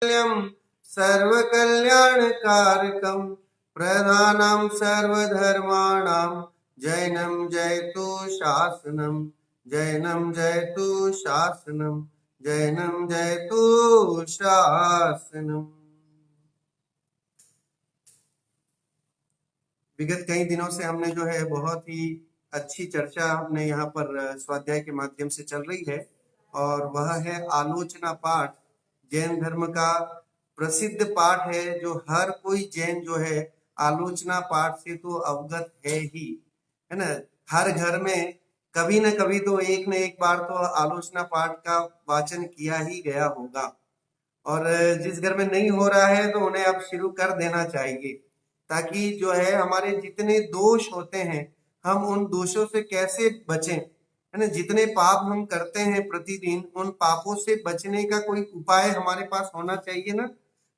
सर्वकल्याणकारकं प्रधानं सर्वधर्माणां जैनं जयतु शासनं जैनं जयतु शासनं जैनं जयतु शासनम। विगत कई दिनों से हमने जो है बहुत ही अच्छी चर्चा हमने यहाँ पर स्वाध्याय के माध्यम से चल रही है और वह है आलोचना पाठ। जैन धर्म का प्रसिद्ध पाठ है जो हर कोई जैन जो है आलोचना पाठ से तो अवगत है ही, है ना। हर घर में कभी न कभी तो एक न एक बार तो आलोचना पाठ का वाचन किया ही गया होगा और जिस घर में नहीं हो रहा है तो उन्हें अब शुरू कर देना चाहिए, ताकि जो है हमारे जितने दोष होते हैं हम उन दोषों से कैसे बचें, है ना। जितने पाप हम करते हैं प्रतिदिन, उन पापों से बचने का कोई उपाय हमारे पास होना चाहिए ना।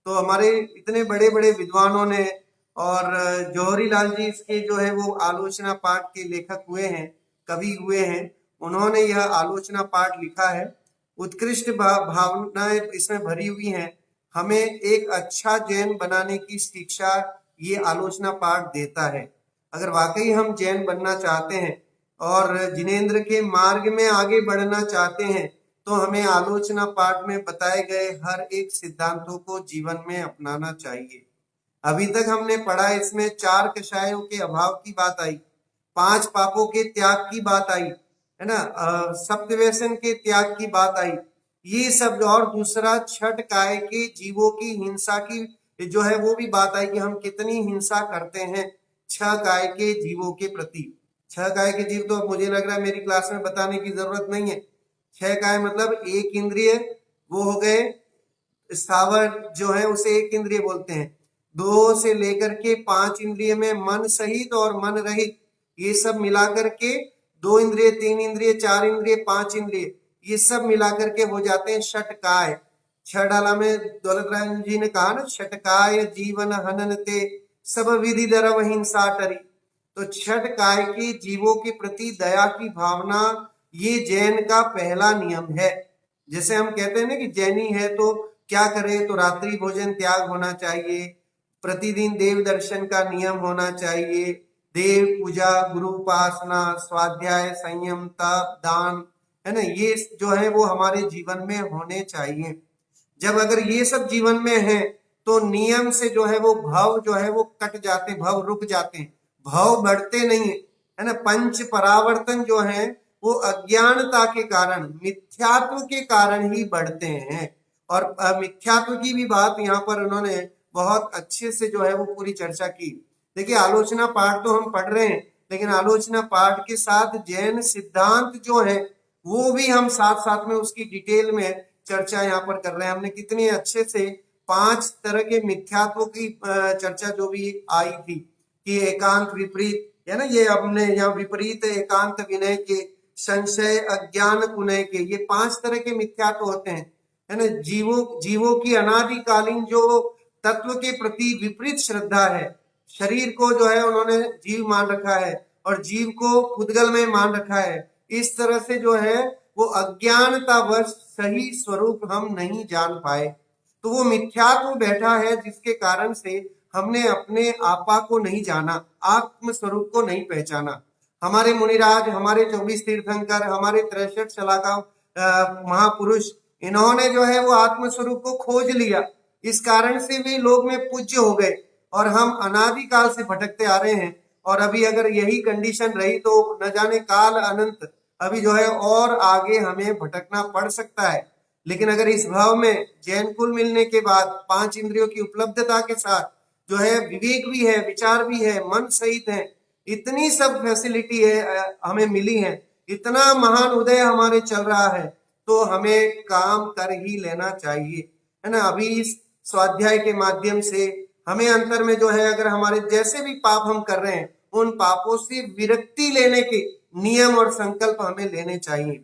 तो हमारे इतने बड़े बड़े विद्वानों ने और जौहरी लाल जी इसके जो है वो आलोचना पाठ के लेखक हुए हैं, कवि हुए हैं, उन्होंने यह आलोचना पाठ लिखा है। उत्कृष्ट भावनाएं इसमें भरी हुई हैं। हमें एक अच्छा जैन बनाने की शिक्षा ये आलोचना पाठ देता है। अगर वाकई हम जैन बनना चाहते हैं और जिनेंद्र के मार्ग में आगे बढ़ना चाहते हैं तो हमें आलोचना पाठ में बताए गए हर एक सिद्धांतों को जीवन में अपनाना चाहिए। अभी तक हमने पढ़ा, इसमें 4 कषायों के अभाव की बात आई, 5 पापों के त्याग की बात आई, है ना, सप्तव्यसन के त्याग की बात आई, ये सब। और दूसरा छठ काय के जीवों की हिंसा की जो है वो भी बात आई कि हम कितनी हिंसा करते हैं 6 काय के जीवों के प्रति। 6 काय के जीव तो अब मुझे लग रहा है मेरी क्लास में बताने की जरूरत नहीं है। 6 काय मतलब एक इंद्रिय, वो हो गए स्थावर जो है उसे एक इंद्रिय बोलते हैं। 2 से लेकर के 5 इंद्रिय में मन सहित और मन रहित ये सब मिलाकर के 2 इंद्रिय, 3 इंद्रिय, 4 इंद्रिय, 5 इंद्रिय, ये सब मिलाकर के हो जाते हैं षटकाय। छठाला में दौलत राय जी ने कहा ना, षटकाय जीवन हनन ते सब विधि दरव हिंसा टरी। तो छठ काय के जीवों के प्रति दया की भावना ये जैन का पहला नियम है। जैसे हम कहते हैं ना कि जैनी है तो क्या करे, तो रात्रि भोजन त्याग होना चाहिए, प्रतिदिन देव दर्शन का नियम होना चाहिए, देव पूजा, गुरु उपासना, स्वाध्याय, संयम, तप, दान, है ना, ये जो है वो हमारे जीवन में होने चाहिए। जब अगर ये सब जीवन में है तो नियम से जो है वो भव जो है वो कट जाते, भव रुक जाते हैं, भव बढ़ते नहीं है ना। पंच परावर्तन जो है वो अज्ञानता के कारण, मिथ्यात्व के कारण ही बढ़ते हैं। और मिथ्यात्व की भी बात यहाँ पर उन्होंने बहुत अच्छे से जो है वो पूरी चर्चा की। देखिए आलोचना पाठ तो हम पढ़ रहे हैं, लेकिन आलोचना पाठ के साथ जैन सिद्धांत जो है वो भी हम साथ साथ में उसकी डिटेल में चर्चा यहाँ पर कर रहे हैं। हमने कितने अच्छे से 5 तरह के मिथ्यात्व की चर्चा जो भी आई थी कि एकांत विपरीत, है ना, ये हमने यहाँ विपरीत एकांत विनय के, संशय अज्ञान कुनय के, ये 5 तरह के मिथ्यात्व होते हैं, है ना। जीवों की अनादिकालीन जो तत्व के प्रति विपरीत श्रद्धा है, शरीर को जो है उन्होंने जीव मान रखा है और जीव को पुद्गल में मान रखा है। इस तरह से जो है वो अज्ञानतावश सही स्वरूप हम नहीं जान पाए, तो वो मिथ्यात्व बैठा है जिसके कारण से हमने अपने आपा को नहीं जाना, आत्म स्वरूप को नहीं पहचाना। हमारे मुनिराज, हमारे 24 तीर्थंकर, हमारे 63 शलाका महापुरुष, इन्होंने जो है वो आत्म स्वरूप को खोज लिया, इस कारण से वे लोग में पूज्य हो गए और हम अनादिकाल से भटकते आ रहे हैं। और अभी अगर यही कंडीशन रही तो न जाने काल अनंत अभी जो है और आगे हमें भटकना पड़ सकता है। लेकिन अगर इस भाव में जैन कुल मिलने के बाद 5 इंद्रियों की उपलब्धता के साथ जो है विवेक भी है, विचार भी है, मन सहित है, इतनी सब फैसिलिटी है हमें मिली है, इतना महान उदय हमारे चल रहा है, तो हमें काम कर ही लेना चाहिए, है ना। अभी इस स्वाध्याय के माध्यम से हमें अंतर में जो है अगर हमारे जैसे भी पाप हम कर रहे हैं उन पापों से विरक्ति लेने के नियम और संकल्प हमें लेने चाहिए,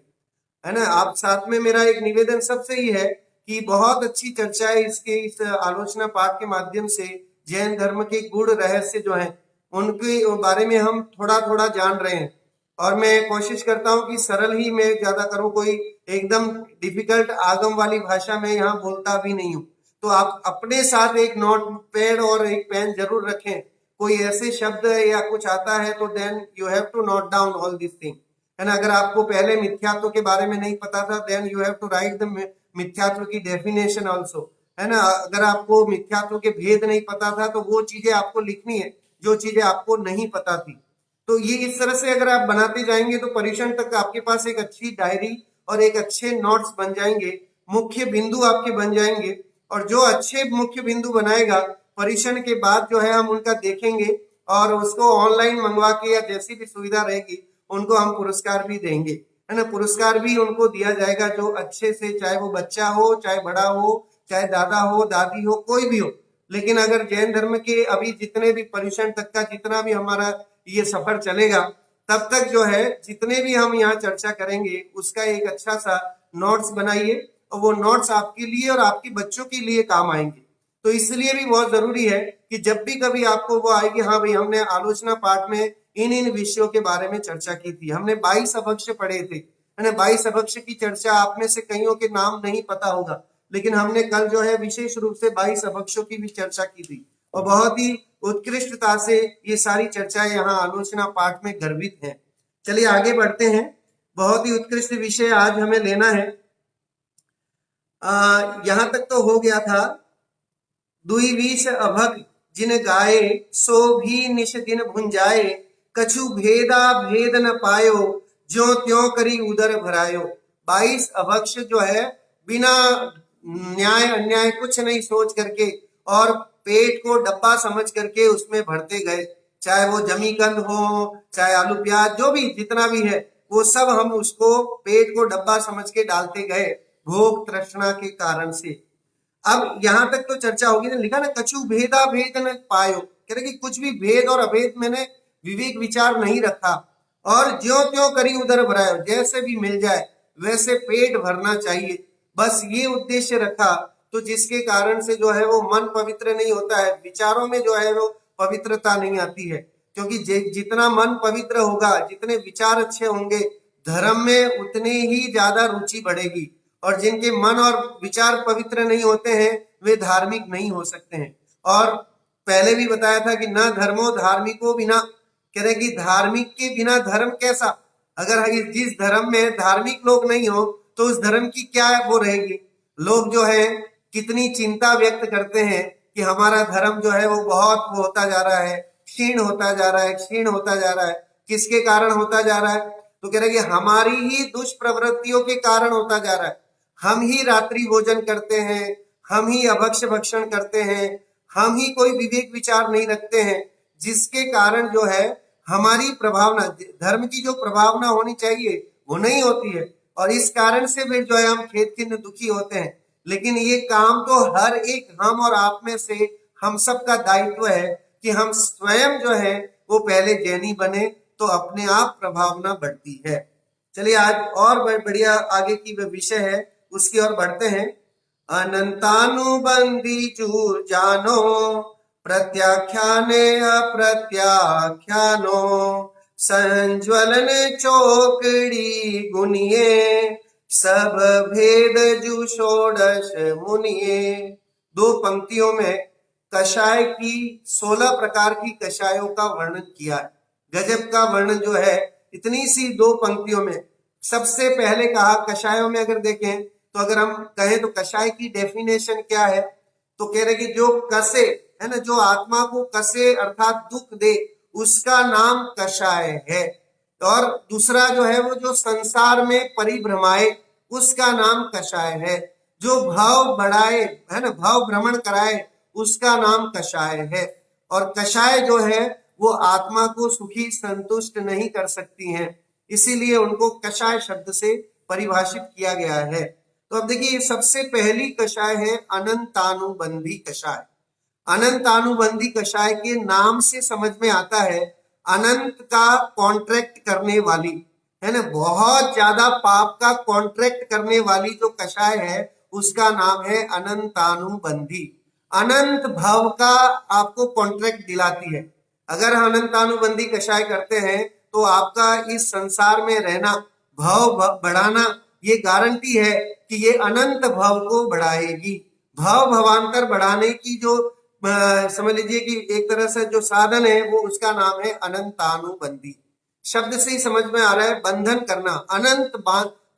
है ना। आप साथ में मेरा एक निवेदन सबसे ही है कि बहुत अच्छी चर्चा है इसके, इस आलोचना पाठ के माध्यम से जैन धर्म के गुण रहस्य जो है उनके बारे में हम थोड़ा थोड़ा जान रहे हैं। और मैं कोशिश करता हूं कि सरल ही मैं ज्यादा करूं, कोई एकदम डिफिकल्ट आगम वाली भाषा में यहाँ बोलता भी नहीं हूँ। तो आप अपने साथ एक नोट पैड और एक पेन जरूर रखें। कोई ऐसे शब्द या कुछ आता है तो then you have to note down all this thing, है ना। अगर आपको पहले मिथ्यात्व के बारे में नहीं पता था, then you have to write the मिथ्यात्व की डेफिनेशन ऑल्सो, है ना। अगर आपको मिथ्यात्व के भेद नहीं पता था तो वो चीजें आपको लिखनी है जो चीजें आपको नहीं पता थी। तो ये इस तरह से अगर आप बनाते जाएंगे तो परीक्षण तक आपके पास एक अच्छी डायरी और एक अच्छे नोट्स बन जाएंगे, मुख्य बिंदु आपके बन जाएंगे। और जो अच्छे मुख्य बिंदु बनाएगा, परीक्षण के बाद जो है हम उनका देखेंगे और उसको ऑनलाइन मंगवा के या जैसी भी सुविधा रहेगी उनको हम पुरस्कार भी देंगे, है ना। पुरस्कार भी उनको दिया जाएगा जो अच्छे से, चाहे वो बच्चा हो, चाहे बड़ा हो, चाहे दादा हो, दादी हो, कोई भी हो। लेकिन अगर जैन धर्म के अभी जितने भी परीक्षण तक का जितना भी हमारा ये सफर चलेगा, तब तक जो है जितने भी हम यहाँ चर्चा करेंगे उसका एक अच्छा सा नोट्स बनाइए और वो नोट्स आपके लिए और आपके बच्चों के लिए काम आएंगे। तो इसलिए भी बहुत जरूरी है कि जब भी कभी आपको वो आएगी, हाँ भाई हमने आलोचना पाठ में इन इन विषयों के बारे में चर्चा की थी, हमने 22 अभक्ष पढ़े थे, है ना। 22 अभक्ष की चर्चा आप में से कईयों के नाम नहीं पता होगा, लेकिन हमने कल जो है विशेष रूप से 22 अभक्षों की भी चर्चा की थी और बहुत ही उत्कृष्टता से ये सारी चर्चाएं यहाँ आलोचना पाठ में गर्भित हैं। चलिए आगे बढ़ते हैं। बहुत ही उत्कृष्ट विषय आज हमें लेना है। यहाँ तक तो हो गया था। दुई बीस अभग जिन गाए सो भी निश दिन भुंजाए, कछु भेदा भेद न पायो ज्यों त्यों करी उदर भरायो। 22 अभक्ष जो है बिना न्याय अन्याय कुछ नहीं सोच करके और पेट को डब्बा समझ करके उसमें भरते गए, चाहे वो जमीकंद हो, चाहे आलू प्याज, जो भी जितना भी है वो सब हम उसको पेट को डब्बा समझ के डालते गए भूख तृष्णा के कारण से। अब यहां तक तो चर्चा होगी ना, लिखा ना कछु भेदा भेद न पायो, कह रहे कि कुछ भी भेद और अभेद मैंने विवेक विचार नहीं रखा और ज्यों त्यों करी उधर भरायो, जैसे भी मिल जाए वैसे पेट भरना चाहिए, बस ये उद्देश्य रखा। तो जिसके कारण से जो है वो मन पवित्र नहीं होता है, विचारों में जो है वो पवित्रता नहीं आती है, क्योंकि जितना मन पवित्र होगा, जितने विचार अच्छे होंगे, धर्म में उतनी ही ज्यादा रुचि बढ़ेगी। और जिनके मन और विचार पवित्र नहीं होते हैं वे धार्मिक नहीं हो सकते हैं। और पहले भी बताया था कि न धर्मो धार्मिको बिना, कह रहे कि धार्मिक के बिना धर्म कैसा। अगर जिस धर्म में धार्मिक लोग नहीं हो तो उस धर्म की क्या वो रहेगी। लोग जो है कितनी चिंता व्यक्त करते हैं कि हमारा धर्म जो है वो बहुत वो होता जा रहा है, क्षीण होता जा रहा है, क्षीण होता जा रहा है। किसके कारण होता जा रहा है? तो कह रहे कि हमारी ही दुष्प्रवृत्तियों के कारण होता जा रहा है। हम ही रात्रि भोजन करते हैं, हम ही अभक्ष भक्षण करते हैं, हम ही कोई विवेक विचार नहीं रखते हैं, जिसके कारण जो है हमारी प्रभावना, धर्म की जो प्रभावना होनी चाहिए वो नहीं होती है और इस कारण से फिर जो है हम खेद खिन्न दुखी होते हैं। लेकिन ये काम तो हर एक हम और आप में से हम सब का दायित्व है कि हम स्वयं जो है वो पहले जैनी बने, तो अपने आप प्रभावना बढ़ती है। चलिए आज और बढ़िया आगे की विषय है उसकी ओर बढ़ते हैं। अनंतानुबंधी चूर जानो प्रत्याख्याने अप्रत्याख्यानो, संज्वलन चौकड़ी गुनिये सब भेद जु षोडश मुनिये। दो पंक्तियों में कषाय की 16 प्रकार की कषायों का वर्णन किया है। गजब का वर्णन जो है इतनी सी दो पंक्तियों में। सबसे पहले कहा कषायों में अगर देखें तो अगर हम कहें तो कषाय की डेफिनेशन क्या है, तो कह रहे कि जो कसे, है ना, जो आत्मा को कसे अर्थात दुख दे उसका नाम कषाय है। और दूसरा जो है वो जो संसार में परिभ्रमाए उसका नाम कषाय है। जो भाव बढ़ाए, है ना, भाव भ्रमण कराए उसका नाम कषाय है। और कषाय जो है वो आत्मा को सुखी संतुष्ट नहीं कर सकती हैं, इसीलिए उनको कषाय शब्द से परिभाषित किया गया है। तो अब देखिए सबसे पहली कषाय है अनंतानुबंधी कषाय। अनंतानुबंधी कषाय के नाम से समझ में आता है अनंत का कॉन्ट्रैक्ट करने वाली, है ना, बहुत ज्यादा पाप का कॉन्ट्रैक्ट करने वाली जो कषाय है उसका नाम है अनंतानुबंधी। अनंत भव का आपको कॉन्ट्रैक्ट दिलाती है। अगर अनंतानुबंधी कषाय करते हैं तो आपका इस संसार में रहना, भाव बढ़ाना, ये गारंटी है कि ये अनंत भाव को बढ़ाएगी। भाव भवांतर बढ़ाने की जो समझ लीजिए कि एक तरह से जो साधन है वो उसका नाम है अनंतानुबंधी। शब्द से ही समझ में आ रहा है बंधन करना,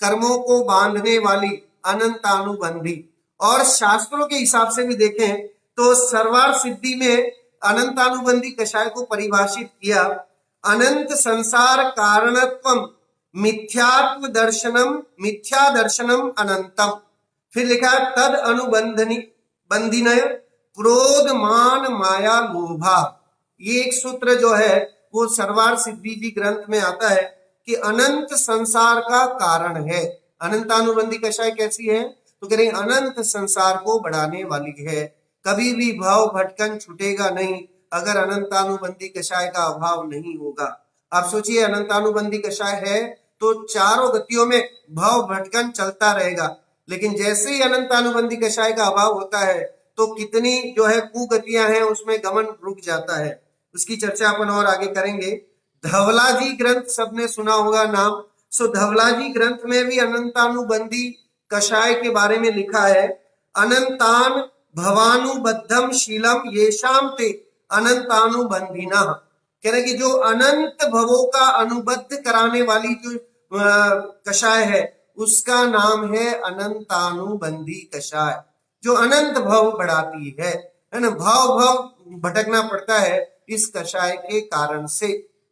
कर्मों को बांधने वाली अनंतानुबंधी। और शास्त्रों के हिसाब से भी देखें तो सर्वार सिद्धि में अनंतानुबंधी कषाय को परिभाषित किया, अनंत संसार कारणत्वम मिथ्यात्व दर्शनम, मिथ्या दर्शनम अनंतम। फिर लिखा है तद अनुबंधनी बंधिनय क्रोध मान माया लोभा। ये एक सूत्र जो है वो सर्वार सिद्धि जी ग्रंथ में आता है कि अनंत संसार का कारण है। अनंतानुबंधी कषाय कैसी है तो कह रहे अनंत संसार को बढ़ाने वाली है, कभी भी भाव भटकन छूटेगा नहीं अगर अनंतानुबंधी कषाय का अभाव नहीं होगा। आप सोचिए अनंतानुबंधी कषाय है तो चारों गतियों में भाव भटकन चलता रहेगा, लेकिन जैसे ही अनंतानुबंधी कषाय का अभाव होता है तो कितनी जो है कुगतियां हैं उसमें गमन रुक जाता है। उसकी चर्चा अपन और आगे करेंगे। धवलाजी ग्रंथ सबने सुना होगा नाम। सो धवलाजी ग्रंथ में भी अनंतानुबंधी कषाय के बारे में लिखा है, अनंतान भवानुबद्धम शीलम येषाम ते अनंतानुबंधीना। कह रहे कि जो अनंत भवों का अनुबद्ध कराने वाली जो कषाय है उसका नाम है अनंतानुबंधी कषाय, जो अनंत भव बढ़ाती है ना। भाव भव भटकना पड़ता है इस कषाय के कारण से।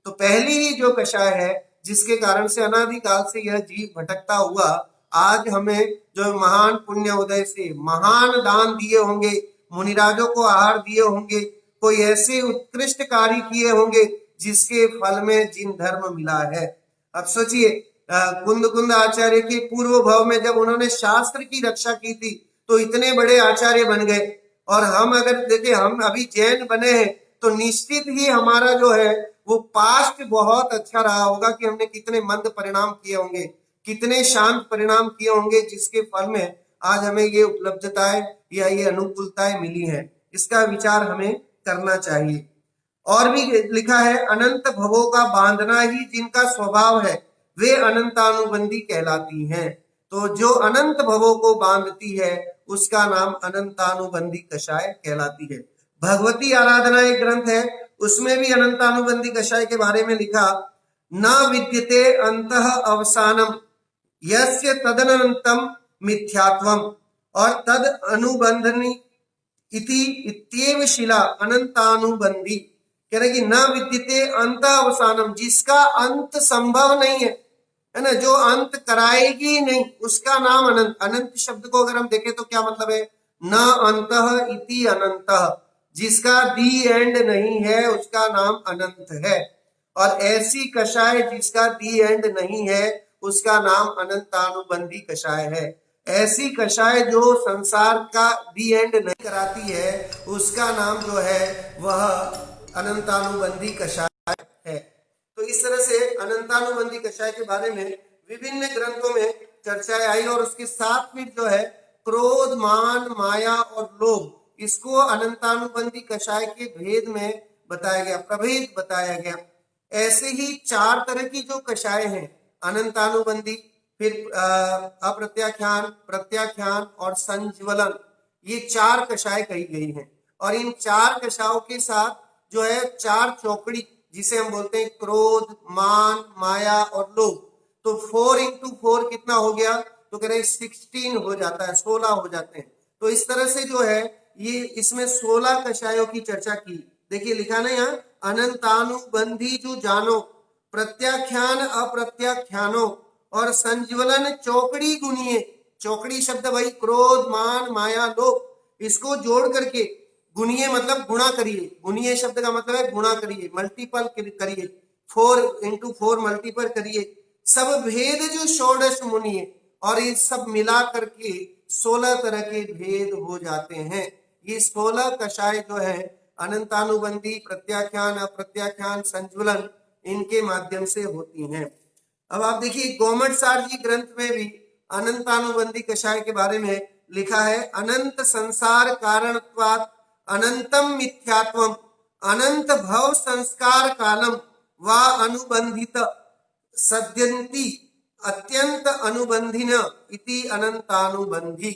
तो पहली ही जो कषाय है जिसके कारण से अनादिकाल से यह जीव भटकता हुआ आज हमें जो महान पुण्य उदय से महान दान दिए होंगे, मुनिराजों को आहार दिए होंगे, कोई ऐसे उत्कृष्ट कार्य किए होंगे जिसके फल में जिन धर्म मिला है। अब सोचिए कुंद कुंद आचार्य के पूर्व भाव में जब उन्होंने शास्त्र की रक्षा की थी तो इतने बड़े आचार्य बन गए, और हम अगर देखें हम अभी जैन बने हैं तो निश्चित ही हमारा जो है वो पास्ट बहुत अच्छा रहा होगा कि हमने कितने मंद परिणाम किए होंगे, कितने शांत परिणाम किए होंगे जिसके फल में आज हमें ये उपलब्धताएं या ये अनुकूलताएं मिली हैं। इसका विचार हमें करना चाहिए। और भी लिखा है अनंत भवों का बांधना ही जिनका स्वभाव है वे अनंतानुबंधी कहलाती हैं। तो जो अनंत भवों को बांधती है उसका नाम अनंतानुबंधी कषाय कहलाती है। भगवती आराधना एक ग्रंथ है उसमें भी अनंतानुबंधी कषाय के बारे में लिखा, न विद्यते अंतः अवसानम यस्य तदनंतम मिथ्यात्वम और तद अनुबंधनी इति इत्येव शिला अनंतानुबंधी। कह रहे कि न विद्यते अंत अवसानम, जिसका अंत संभव नहीं है ना, जो अंत कराएगी नहीं उसका नाम अनंत। अनंत शब्द को अगर हम देखें तो क्या मतलब है, न अंतः इति अनंतः, जिसका दी एंड नहीं है उसका नाम अनंत है। और ऐसी कषाय जिसका दी एंड नहीं है उसका नाम अनंतानुबंधी कषाय है। ऐसी कषाय जो संसार का दी एंड नहीं कराती है उसका नाम जो है वह अनंतानुबंधी कषाय है। तो इस तरह से अनंतानुबंधी कषाय के बारे में विभिन्न ग्रंथों में चर्चाएं आई, और उसके साथ में जो है क्रोध मान माया और लोभ, इसको अनंतानुबंधी कषाय के भेद में बताया गया, प्रभेद बताया गया। ऐसे ही चार तरह की जो कषाय हैं अनंतानुबंधी, फिर अप्रत्याख्यान, प्रत्याख्यान और संज्वलन, ये चार कषाय कही गई हैं। और इन चार कषायों के साथ जो है चार चौकड़ी जिसे हम बोलते हैं क्रोध मान माया और लोभ, तो 4 into 4 कितना हो गया तो कह रहे 16 हो जाता है, 16 हो जाते हैं। तो इस तरह से जो है ये इसमें 16 कषायों की चर्चा की। देखिए लिखा ना यहाँ, अनंतानुबंधी जो जानो प्रत्याख्यान अप्रत्याख्यानो और संज्वलन चौकड़ी गुनिये। चौकड़ी शब्द भाई क्रोध मान माया लोभ, इसको जोड़ करके गुनिये मतलब गुणा करिए, गुनिये शब्द का मतलब है गुणा करिए, मल्टीपल करिए, 4 into 4 मल्टीपल करिए, सब भेद जो षोडश मुनिये, और ये सब मिला करके 16 तरह के भेद हो जाते हैं। ये 16 कषाय जो है अनंतानुबंधी प्रत्याख्यान अप्रत्याख्यान संज्वलन इनके माध्यम से होती हैं। अब आप देखिए गोमटसार जी ग्रंथ में भी अनंतानुबंधी कषाय के बारे में लिखा है, अनंत संसार कारणत्वात् अनंतम मिथ्यात्वम अनंत भव संस्कार कालम वा अनुबंधित सद्यन्ति अत्यंत अनुबंधिन इति अनंतानुबंधी।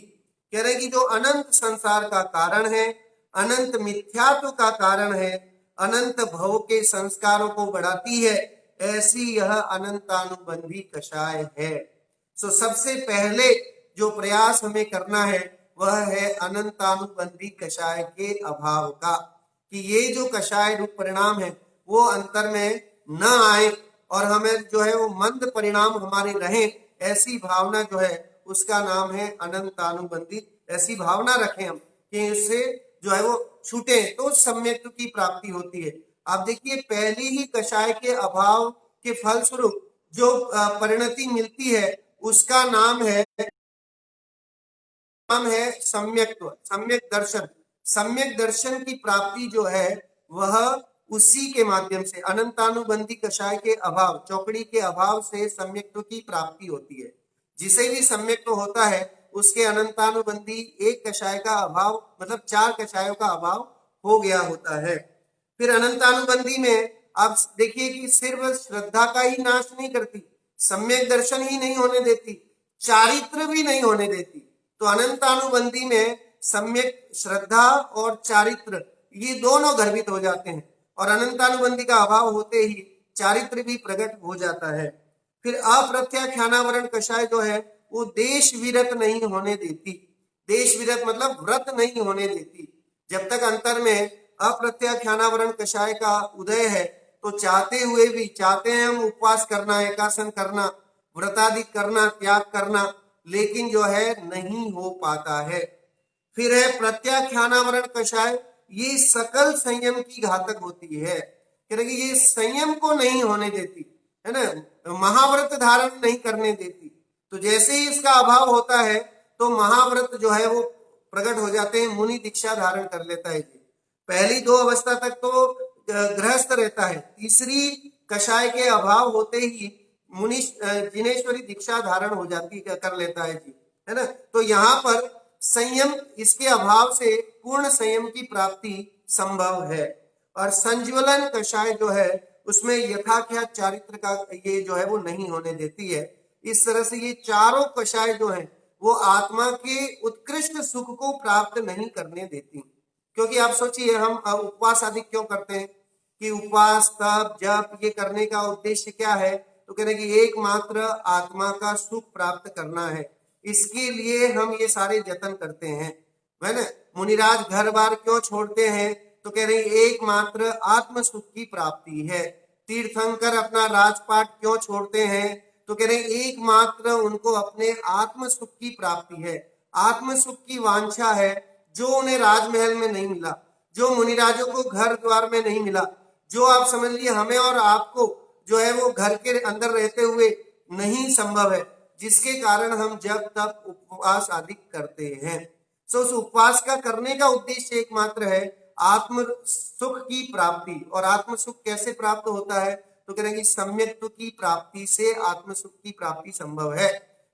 कह रहे कि जो अनंत संसार का कारण है, अनंत मिथ्यात्व का कारण है, अनंत भव के संस्कारों को बढ़ाती है, ऐसी यह अनंतानुबंधी कषाय है। सो सबसे पहले जो प्रयास हमें करना है वह है अनंतानुबंधी कषाय के अभाव का, कि ये जो कषाय रूप परिणाम है वो अंतर में न आए और हमें जो है वो मंद परिणाम हमारे रहे, ऐसी भावना जो है उसका नाम है अनंतानुबंधी। ऐसी भावना रखें हम कि इससे जो है वो छूटे तो सम्यक्त्व की प्राप्ति होती है। आप देखिए पहली ही कषाय के अभाव के फलस्वरूप जो परिणति मिलती है उसका नाम है सम्यक्त्व, सम्यक दर्शन। सम्यक दर्शन की प्राप्ति जो है वह उसी के माध्यम से अनंतानुबंधी कषाय के अभाव, चौकड़ी के अभाव से सम्यक्त्व की प्राप्ति होती है। जिसे भी सम्यक्त्व होता है उसके अनंतानुबंधी एक कषाय का अभाव मतलब 4 कषायों का अभाव हो गया होता है। फिर अनंतानुबंधी में आप देखिए कि सिर्फ श्रद्धा का ही नाश नहीं करती, सम्यक दर्शन ही नहीं होने देती, चारित्र भी नहीं होने देती। तो अनंतानुबंधी में सम्यक श्रद्धा और चारित्र ये दोनों गर्भित हो जाते हैं और अनंतानुबंधी का अभाव होते ही चारित्र भी प्रकट हो जाता है। फिर अप्रत्याख्यानावरण कषाय जो है वो देश विरत नहीं होने देती। देश विरत मतलब व्रत नहीं होने देती। जब तक अंतर में अप्रत्याख्यानावरण कषाय का उदय है तो चाहते हुए भी, चाहते हैं हम उपवास करना, एकासन करना, व्रतादि करना, त्याग करना, लेकिन जो है नहीं हो पाता है। फिर है प्रत्याख्यानावरण कषाय, ये सकल संयम की घातक होती है, क्योंकि ये संयम को नहीं होने देती है ना, महाव्रत धारण नहीं करने देती। तो जैसे ही इसका अभाव होता है तो महाव्रत जो है वो प्रकट हो जाते हैं, मुनि दीक्षा धारण कर लेता है। पहली 2 अवस्था तक तो गृहस्थ रहता है, तीसरी कषाय के अभाव होते ही मुनि जिनेश्वरी दीक्षा धारण हो जाती कर लेता है जी, है ना। तो यहाँ पर संयम, इसके अभाव से पूर्ण संयम की प्राप्ति संभव है। और संज्वलन कषाय जो है उसमें यथाख्यात चारित्र का ये जो है वो नहीं होने देती है। इस तरह से ये चारों कषाय जो है वो आत्मा के उत्कृष्ट सुख को प्राप्त नहीं करने देती। क्योंकि आप सोचिए हम उपवास आदि क्यों करते हैं, कि उपवास तप जप ये करने का उद्देश्य क्या है, तो कह रहे कि एकमात्र आत्मा का सुख प्राप्त करना है, इसके लिए हम ये सारे जतन करते हैं, है ना। मुनिराज घर बार क्यों छोड़ते हैं, तो कह रहे एकमात्र आत्म सुख की प्राप्ति है। तीर्थंकर अपना राजपाट क्यों छोड़ते हैं, तो कह रहे एकमात्र उनको अपने आत्म सुख की प्राप्ति है, आत्म सुख की वांछा है, जो उन्हें राजमहल में नहीं मिला, जो मुनिराजों को घर द्वार में नहीं मिला, जो आप समझ लीजिए हमें और आपको जो है वो घर के अंदर रहते हुए नहीं संभव है, जिसके कारण हम जब तक उपवास आदि करते हैं। सो उस उपवास का करने का उद्देश्य एकमात्र है आत्म सुख की प्राप्ति। और आत्म सुख कैसे प्राप्त होता है, तो कह रहे हैं सम्यक्त्व की प्राप्ति से आत्म सुख की प्राप्ति संभव है।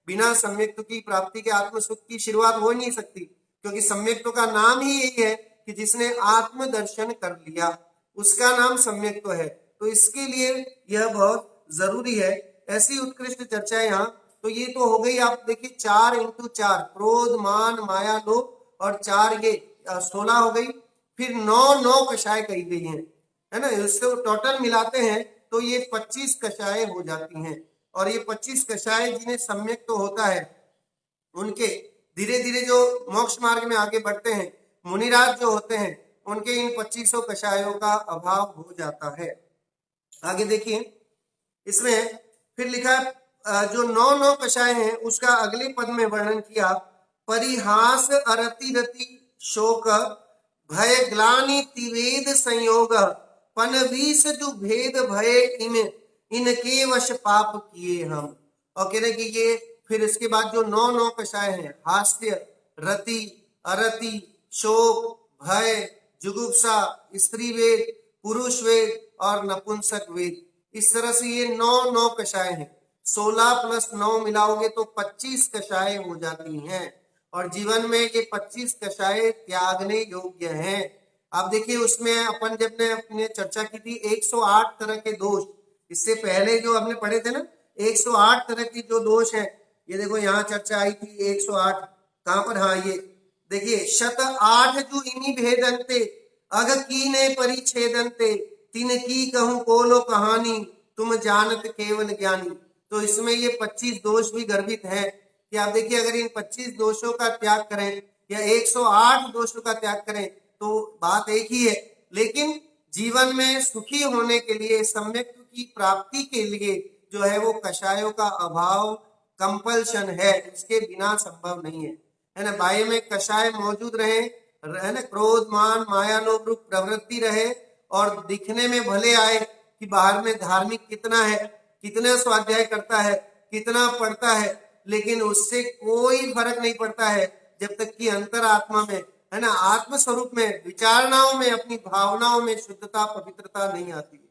बिना सम्यक्त्व की प्राप्ति के आत्म सुख की शुरुआत हो नहीं सकती, क्योंकि सम्यक्त्व का नाम ही यही है कि जिसने आत्म दर्शन कर लिया उसका नाम सम्यक्त्व है। तो इसके लिए यह बहुत जरूरी है। ऐसी उत्कृष्ट चर्चा यहाँ, तो ये तो हो गई, आप देखिए 4 × 4 क्रोध मान माया लोभ और 4 ये 16 हो गई। फिर 9 कषाय कही गई है ना, इससे टोटल मिलाते हैं तो ये 25 कषाय हो जाती हैं। और ये 25 कषाय जिन्हें सम्यक तो होता है उनके धीरे धीरे जो मोक्ष मार्ग में आगे बढ़ते हैं, मुनिराज जो होते हैं उनके इन 2500 कषायों का अभाव हो जाता है। आगे देखिए इसमें फिर लिखा है जो 9 कषाय हैं उसका अगले पद में वर्णन किया, परिहास अरति रति शोक भय ग्लानि तिवेद संयोग पन विष जो भेद भय इनके वश पाप किए हम। और कह रहे कि ये फिर इसके बाद जो 9 कषाय हैं, हास्य रति अरति शोक भय जुगुप्सा स्त्री वेद पुरुष वेद और नपुंसक वेद, इस तरह से ये 9 कषाय हैं। 16 + 9 मिलाओगे तो 25 कषाय हो जाती हैं। और जीवन में ये 25 कषाय त्यागने योग्य हैं। आप देखिए उसमें अपन जब ने अपने चर्चा की थी 108 तरह के दोष, इससे पहले जो हमने पढ़े थे ना 108 तरह की जो दोष है, ये देखो यहाँ चर्चा आई थी 108 कहाँ पर, हाँ ये देखिए, शत आठ जू इनी भेदंते, अग कीने परिच्छेदंते, तिन की कहूं कोलो कहानी, तुम जानत केवल ज्ञानी। तो इसमें ये 25 दोष भी गर्भित है कि आप देखिए, अगर इन 25 दोषों का त्याग करें या 108 दोषों का त्याग करें तो बात एक ही है, लेकिन जीवन में सुखी होने के लिए, सम्यक की प्राप्ति के लिए जो है वो कषायों का अभाव कंपल्शन है, इसके बिना संभव नहीं है ना। बाह्य में कषाय मौजूद रहे, है ना, क्रोध मान माया लोभ रूप प्रवृत्ति रहे, और दिखने में भले आए कि बाहर में धार्मिक कितना है, कितना स्वाध्याय करता है, कितना पढ़ता है, लेकिन उससे कोई फर्क नहीं पड़ता है जब तक कि अंतर आत्मा में, है ना, आत्म स्वरूप में, विचारणाओं में, अपनी भावनाओं में शुद्धता पवित्रता नहीं आती है।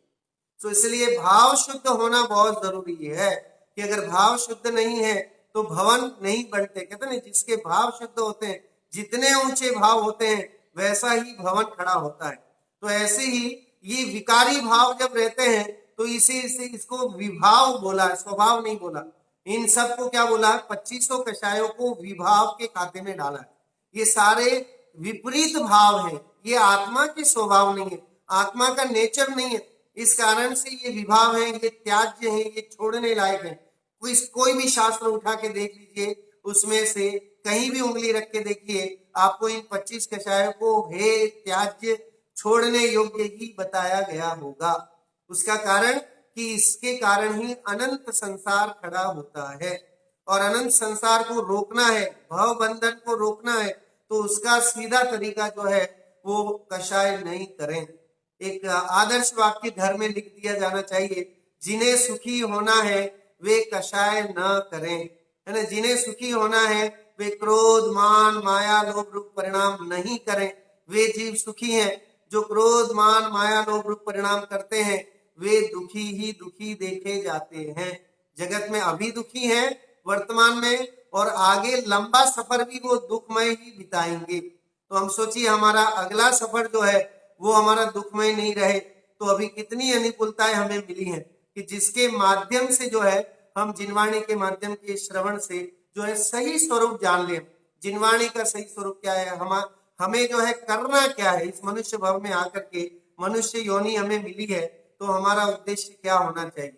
तो इसलिए भाव शुद्ध होना बहुत जरूरी है कि अगर भाव शुद्ध नहीं है तो भवन नहीं बनते। कहते ना, जिसके भाव शुद्ध होते हैं, जितने ऊंचे भाव होते हैं, वैसा ही भवन खड़ा होता है। तो ऐसे ही ये विकारी भाव जब रहते हैं तो इसे इसको विभाव बोला, स्वभाव नहीं बोला। इन सबको क्या बोला? 2500 कषायों को विभाव के खाते में डाला है। ये सारे विपरीत भाव है, ये आत्मा के स्वभाव नहीं है, आत्मा का नेचर नहीं है। इस कारण से ये विभाव है, ये त्याज्य है, ये छोड़ने लायक है। कोई भी शास्त्र उठा के देख लीजिए, उसमें से कहीं भी उंगली रख के देखिए, आपको इन 25 कषायों को हे त्याज्य, छोड़ने योग्य ही बताया गया होगा। उसका कारण कि इसके कारण ही अनंत संसार खड़ा होता है, और अनंत संसार को रोकना है, भव बंधन को रोकना है, तो उसका सीधा तरीका जो है वो कषाय नहीं करें। एक आदर्श वाक्य घर में लिख दिया जाना चाहिए, जिन्हें सुखी होना है वे कषाय न करें, है ना। जिन्हें सुखी होना है वे क्रोध मान माया लोभ रूप परिणाम नहीं करें। वे जीव सुखी हैं जो क्रोध मान माया लोभ रूप परिणाम करते हैं, वे दुखी ही दुखी देखे जाते हैं। जगत में अभी दुखी हैं वर्तमान में, और आगे लंबा सफर भी वो दुखमय ही बिताएंगे। तो हम सोचिए, हमारा अगला सफर जो है वो हमारा दुखमय नहीं रहे तो अभी कितनी अनुकूलताएं हमें मिली हैं कि जिसके माध्यम से जो है हम जिनवाणी के माध्यम के श्रवण से जो है सही स्वरूप जान लें। जिनवाणी का सही स्वरूप क्या है, हमें जो है करना क्या है, इस मनुष्य भव में आकर के मनुष्य योनि हमें मिली है तो हमारा उद्देश्य क्या होना चाहिए।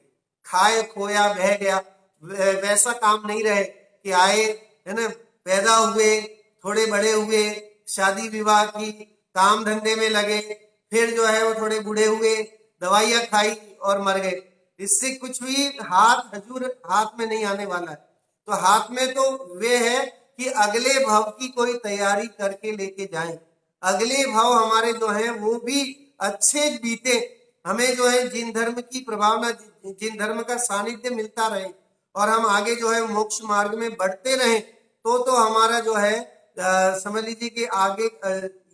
खाए खोया बह गया वैसा काम नहीं रहे कि आए, है ना, पैदा हुए, थोड़े बड़े हुए, शादी विवाह की, काम धंधे में लगे, फिर जो है वो थोड़े बूढ़े हुए, दवाइयां खाई और मर गए। इससे कुछ भी हाथ हजूर हाथ में नहीं आने वाला है। तो हाथ में तो वे है कि अगले भव की कोई तैयारी करके लेके जाएं, अगले भव हमारे जो है वो भी अच्छे बीते, हमें जो है जिन धर्म की प्रभावना, जिन धर्म का सानिध्य मिलता रहे, और हम आगे जो है मोक्ष मार्ग में बढ़ते रहें, तो हमारा जो है समझ लीजिए कि आगे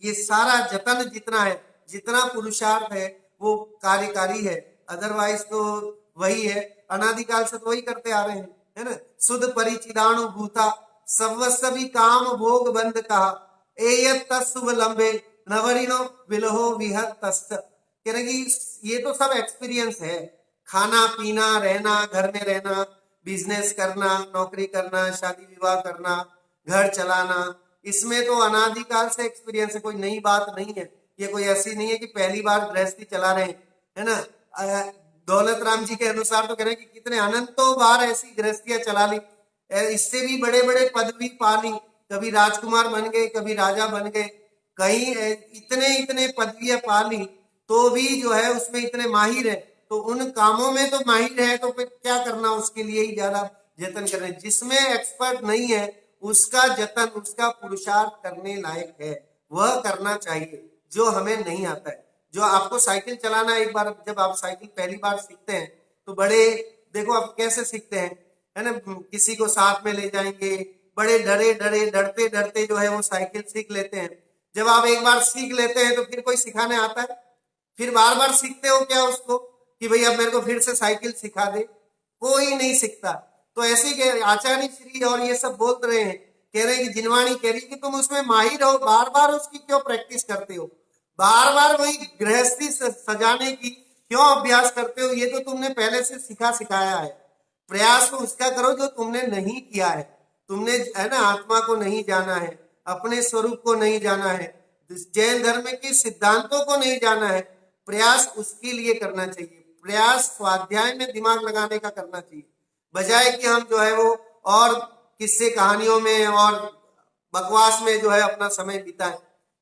ये सारा जतन जितना है, जितना पुरुषार्थ है वो कार्यकारी है। अदरवाइज तो वही है, अनादिकाल से तो वही करते आ रहे हैं, है ना। सुध परिचिदाणु भूता सर्वस्वी काम भोग बंद कहा, एयत तस्व लंबे नवरिनो विलहो विहत तस्त। कह रहे कि ये तो सब एक्सपीरियंस है, खाना पीना, रहना, घर में रहना, बिजनेस करना, नौकरी करना, शादी विवाह करना, घर चलाना, इसमें तो अनादिकाल से एक्सपीरियंस है, कोई नई बात नहीं है। ये कोई ऐसी नहीं है कि पहली बार गृहस्थी चला रहे हैं, है ना। दौलत राम जी के अनुसार तो कह रहे हैं कि कितने अनंतों बार ऐसी गृहस्थियां चला ली, इससे भी बड़े बड़े पद भी पा ली, कभी राजकुमार बन गए, कभी राजा बन गए, कहीं इतने इतने पदवियां पा ली, तो भी जो है उसमें इतने माहिर है। तो उन कामों में तो माहिर है, तो फिर क्या करना, उसके लिए ही ज्यादा जतन कर रहे हैं। जिसमें एक्सपर्ट नहीं है उसका जतन, उसका पुरुषार्थ करने लायक है, वह करना चाहिए। जो हमें नहीं आता है, जो आपको साइकिल चलाना, एक बार जब आप साइकिल पहली बार सीखते हैं तो बड़े, देखो आप कैसे सीखते हैं, है ना, किसी को साथ में ले जाएंगे, बड़े डरे डरे डरते डरते जो है वो साइकिल सीख लेते हैं। जब आप एक बार सीख लेते हैं तो फिर कोई सिखाने आता है, फिर बार बार सीखते हो क्या उसको कि भाई अब मेरे को फिर से साइकिल सिखा दे, कोई नहीं सीखता। तो ऐसे ही आचार्य श्री और ये सब बोल रहे हैं, कह रहे हैं कि जिनवाणी कह रही कि तुम उसमें माहिर हो, बार बार उसकी क्यों प्रैक्टिस करते हो, बार बार वही गृहस्थी सजाने की क्यों अभ्यास करते हो, ये तो तुमने पहले से सिखा सिखाया है। प्रयास तो उसका करो जो तुमने नहीं किया है, तुमने, है ना, आत्मा को नहीं जाना है, अपने स्वरूप को नहीं जाना है, जैन धर्म के सिद्धांतों को नहीं जाना है, प्रयास उसके लिए करना चाहिए। प्रयास स्वाध्याय में दिमाग लगाने का करना चाहिए, बजाय कि हम जो है वो और किस्से कहानियों में और बकवास में जो है अपना समय बिताएं।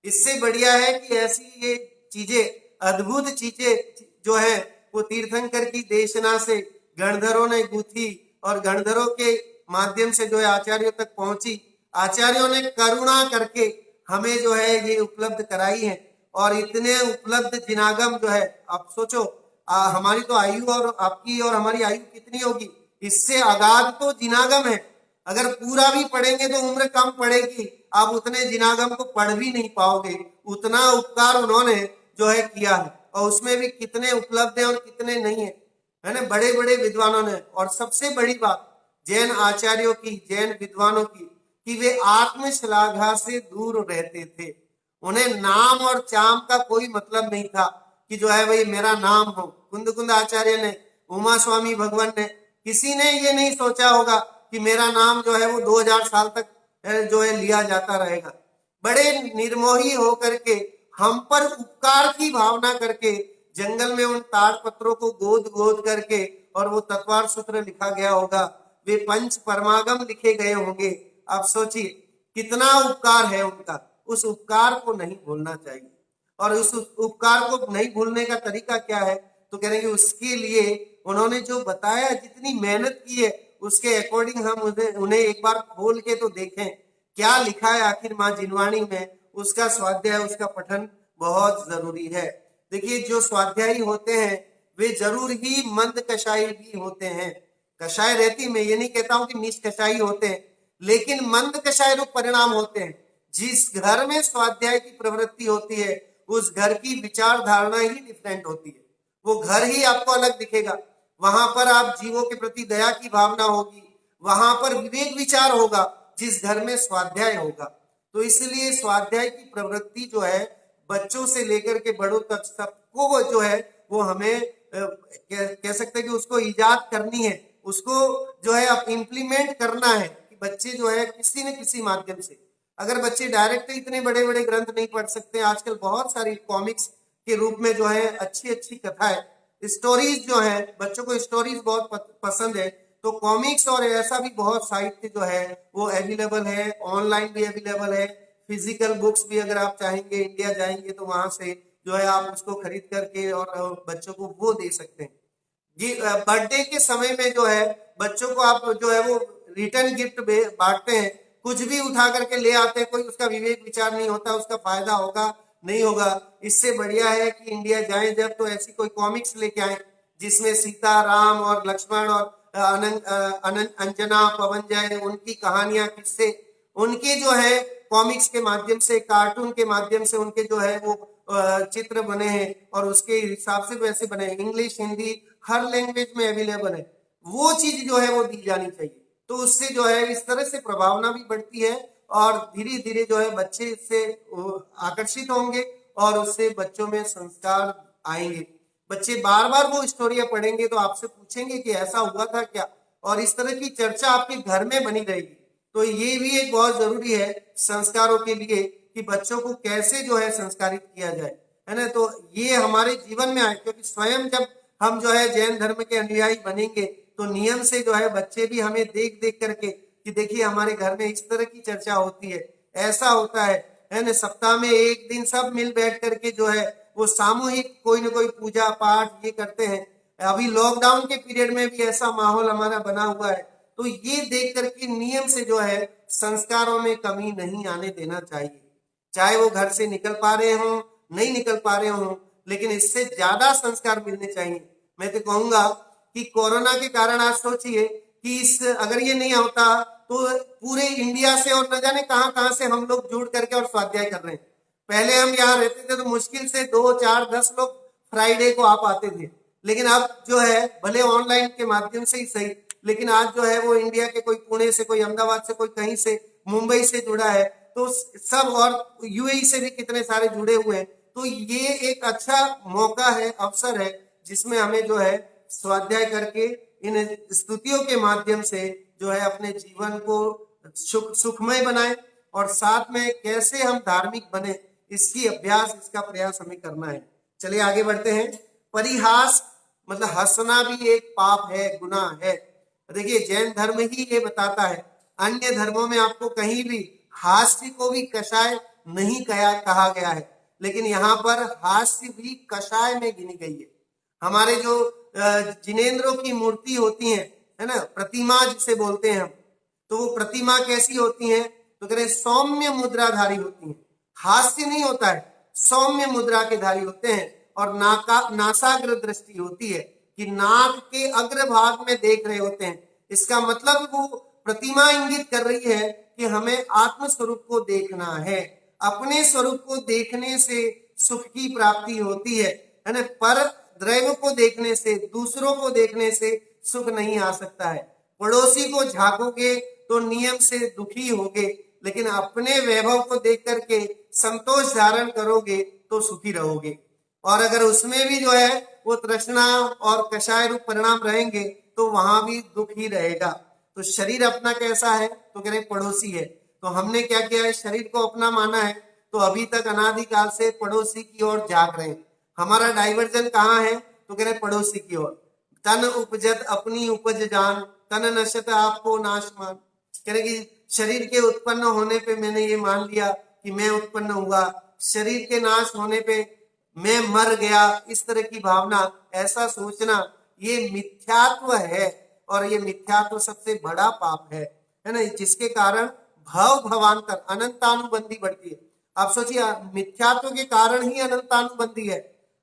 इससे बढ़िया है कि ऐसी ये चीजें, अद्भुत चीजें जो है वो तीर्थंकर की देशना से गणधरों ने गूंथी और गणधरों के माध्यम से जो है आचार्यों तक पहुंची। आचार्यों ने करुणा करके हमें जो है ये उपलब्ध कराई है। और इतने उपलब्ध जिनागम जो है, आप सोचो हमारी तो आयु और आपकी और हमारी आयु कितनी होगी, इससे अगाध तो जिनागम है। अगर पूरा भी पढ़ेंगे तो उम्र कम पड़ेगी, आप उतने जिनागम को पढ़ भी नहीं पाओगे। उतना उपकार उन्होंने जो है किया है, और उसमें भी कितने उपलब्ध हैं और कितने नहीं है ना, बड़े बड़े विद्वानों ने। और सबसे बड़ी बात जैन आचार्यों की, जैन विद्वानों की, कि वे आत्मश्लाघा से दूर रहते थे। उन्हें नाम और चाम का कोई मतलब नहीं था कि जो है भाई मेरा नाम हो। कुंद आचार्य ने, उमा स्वामी भगवान ने, किसी ने ये नहीं सोचा होगा कि मेरा नाम जो है वो 2000 साल तक जो है लिया जाता रहेगा। बड़े निर्मोही होकर के, हम पर उपकार की भावना करके, जंगल में उन ताड़ पत्रों को गोद गोद करके, और वो तत्वार सूत्र लिखा गया होगा, वे पंच परमागम लिखे गए होंगे। आप सोचिए कितना उपकार है उनका। उस उपकार को नहीं भूलना चाहिए। और उस उपकार को नहीं भूलने का तरीका क्या है, तो कह रहे हैं कि उसके लिए उन्होंने जो बताया, जितनी मेहनत की है, उसके अकॉर्डिंग हम उन्हें एक बार खोल के तो देखें क्या लिखा है आखिर माँ जिनवाणी में। उसका स्वाध्याय, उसका पठन बहुत जरूरी है। देखिए जो स्वाध्यायी होते हैं वे जरूर ही मंद कषाई भी होते हैं। कषाय रहती, मैं ये नहीं कहता हूं कि निष्कषाई होते हैं, लेकिन मंद कषाय रूप परिणाम होते हैं। जिस घर में स्वाध्याय की प्रवृत्ति होती है उस घर की विचार धारणा ही डिफरेंट होती है। वो घर ही आपको अलग दिखेगा। वहां पर आप जीवों के प्रति दया की भावना होगी, वहां पर विवेक विचार होगा जिस घर में स्वाध्याय होगा। तो इसलिए स्वाध्याय की प्रवृत्ति जो है बच्चों से लेकर के बड़ों तक सबको वो जो है वो हमें कह सकते हैं कि उसको इजाद करनी है, उसको जो है अब इम्प्लीमेंट करना है कि बच्चे जो है किसी न किसी माध्यम से, अगर बच्चे डायरेक्ट इतने बड़े बड़े ग्रंथ नहीं पढ़ सकते, आजकल बहुत सारी कॉमिक्स के रूप में जो है अच्छी अच्छी कथाएं, स्टोरीज जो है, बच्चों को स्टोरीज बहुत पसंद है, तो कॉमिक्स और ऐसा भी बहुत साहित्य जो है वो अवेलेबल है, ऑनलाइन भी अवेलेबल है, फिजिकल बुक्स भी अगर आप चाहेंगे इंडिया जाएंगे तो वहां से जो है आप उसको खरीद करके और बच्चों को वो दे सकते हैं। ये बर्थडे के समय में जो है बच्चों को आप जो है वो रिटर्न गिफ्ट बांटते हैं, कुछ भी उठा करके ले आते हैं, कोई उसका विवेक विचार नहीं होता, उसका फायदा होगा नहीं होगा। इससे बढ़िया है कि इंडिया जाए जब तो ऐसी कोई कॉमिक्स लेके आए जिसमें सीता, राम और लक्ष्मण और अंजना, पवनजय, उनकी कहानियां, किस्से, उनके जो है कॉमिक्स के माध्यम से, कार्टून के माध्यम से उनके जो है वो चित्र बने हैं और उसके हिसाब से वैसे बने, इंग्लिश, हिंदी, हर लैंग्वेज में अवेलेबल है। वो चीज जो है वो दी जानी चाहिए। तो उससे जो है इस तरह से प्रभावना भी बढ़ती है और धीरे धीरे जो है बच्चे इससे आकर्षित होंगे और उससे बच्चों में संस्कार आएंगे। बच्चे बार बार वो स्टोरियां पढ़ेंगे तो आपसे पूछेंगे कि ऐसा हुआ था क्या, और इस तरह की चर्चा आपके घर में बनी रहेगी। तो ये भी एक बहुत जरूरी है संस्कारों के लिए कि बच्चों को कैसे जो है संस्कारित किया जाए, है ना। तो ये हमारे जीवन में आए, क्योंकि स्वयं जब हम जो है जैन धर्म के अनुयायी बनेंगे तो नियम से जो है बच्चे भी हमें देख देख करके कि देखिए हमारे घर में इस तरह की चर्चा होती है, ऐसा होता है ना। सप्ताह में एक दिन सब मिल बैठ करके जो है वो सामूहिक कोई ना कोई पूजा पाठ ये करते हैं। अभी लॉकडाउन के पीरियड में भी ऐसा माहौल हमारा बना हुआ है। तो ये देख करके नियम से जो है संस्कारों में कमी नहीं आने देना चाहिए, चाहे वो घर से निकल पा रहे हो नहीं निकल पा रहे हो, लेकिन इससे ज्यादा संस्कार मिलने चाहिए। मैं तो कहूंगा कि कोरोना के कारण आज सोचिए कि इस अगर ये नहीं होता तो पूरे इंडिया से और न जाने कहां कहां से हम लोग जुड़ करके और स्वाध्याय कर रहे हैं। पहले हम यहाँ रहते थे तो मुश्किल से 2 4 10 लोग फ्राइडे को आ पाते थे, लेकिन अब जो है भले ऑनलाइन के माध्यम से ही सही, लेकिन आज जो है वो इंडिया के कोई पुणे से, कोई अहमदाबाद से, कोई कहीं से, मुंबई से जुड़ा है, तो सब, और यूएई से भी कितने सारे जुड़े हुए हैं। तो ये एक अच्छा मौका है, अवसर है, जिसमें हमें जो है स्वाध्याय करके इन स्तुतियों के माध्यम से जो है अपने जीवन को सुखमय बनाए, और साथ में कैसे हम धार्मिक बने, इसकी अभ्यास, इसका प्रयास हमें करना है। चलिए आगे बढ़ते हैं। परिहास मतलब हंसना भी एक पाप है, गुनाह है। देखिए जैन धर्म ही ये बताता है, अन्य धर्मों में आपको कहीं भी हास्य को भी कषाय नहीं कहा गया है, लेकिन यहाँ पर हास्य भी कषाय में गिनी गई है। हमारे जो जिनेंद्रों की मूर्ति होती है ना, प्रतिमा जिसे बोलते हैं हम, तो वो प्रतिमा कैसी होती है, तो कह रहे सौम्य मुद्राधारी होती है, हास्य नहीं होता है, सौम्य मुद्रा के धारी होते हैं, और नासाग्र दृष्टि होती है कि नाक के अग्रभाग में देख रहे होते हैं। इसका मतलब वो प्रतिमा इंगित कर रही है कि हमें आत्म स्वरूप को देखना है, अपने स्वरूप को देखने से सुख की प्राप्ति होती है ना। पर द्रव्य को देखने से, दूसरों को देखने से सुख नहीं आ सकता है। पड़ोसी को झांकोगे तो नियम से दुखी होगे, लेकिन अपने वैभव को देख करके संतोष धारण करोगे तो सुखी रहोगे। और अगर उसमें भी जो है वो तृष्णा और कषाय रूप परिणाम रहेंगे तो वहां भी दुख ही रहेगा। तो शरीर अपना कैसा है, तो कह रहे पड़ोसी है। तो हमने क्या किया है, शरीर को अपना माना है, तो अभी तक अनादिकाल से पड़ोसी की ओर जाग रहे हैं। हमारा डाइवर्जन कहाँ है, तो कह रहे पड़ोसी की ओर। तन उपजत अपनी उपज जान, तन नशत आपको नाशमान। कह रहे कि शरीर के उत्पन्न होने पे मैंने ये मान लिया कि मैं उत्पन्न हुआ, शरीर के नाश होने पे मैं मर गया, इस तरह की भावना, ऐसा सोचना, ये मिथ्यात्व है। और ये मिथ्यात्व सबसे बड़ा पाप है ना, जिसके कारण भवांतर अनंतानुबंधी बढ़ती है। आप सोचिए मिथ्यात्व के कारण ही अनंतानुबंधी है,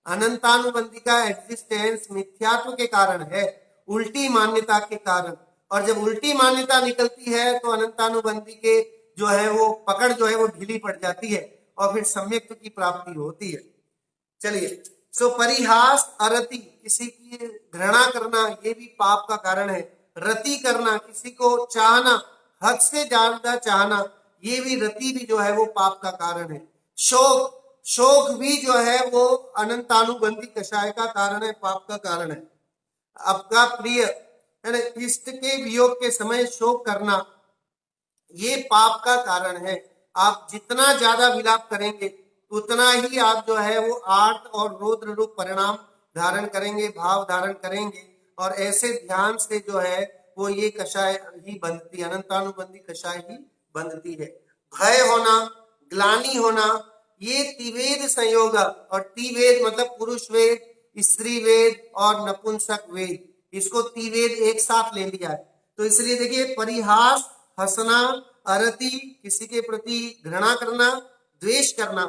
अनंतानुबंधी का एग्जिस्टेंस मिथ्यात्व के कारण है, उल्टी मान्यता के कारण। और जब उल्टी मान्यता निकलती है तो अनंतानुबंधी के जो है वो पकड़ जो है वो ढीली पड़ जाती है और फिर सम्यक्त्व की प्राप्ति होती है। चलिए, सो परिहास अरति, किसी की घृणा करना ये भी पाप का कारण है। रति करना, किसी को चाहना, हद से ज्यादा चाहना, ये भी रति भी जो है वो पाप का कारण है। शोक, शोक भी जो है वो अनंतानुबंधी कषाय का कारण है, पाप का कारण है। आपका प्रिय है ना, इष्ट के वियोग के समय शोक करना, ये पाप का कारण है। आप जितना ज्यादा विलाप करेंगे उतना ही आप जो है वो आर्त और रौद्र रूप परिणाम धारण करेंगे, भाव धारण करेंगे, और ऐसे ध्यान से जो है वो ये कषाय ही बंधती, अनंतानुबंधी कषाय ही बंधती है। भय होना, ग्लानि होना, ये त्रिवेद संयोग, और त्रिवेद मतलब पुरुष वेद, स्त्री वेद और नपुंसक वेद, इसको त्रिवेद एक साथ ले लिया है। तो इसलिए देखिए परिहास, हंसना, अरति किसी के प्रति घृणा करना, द्वेष करना,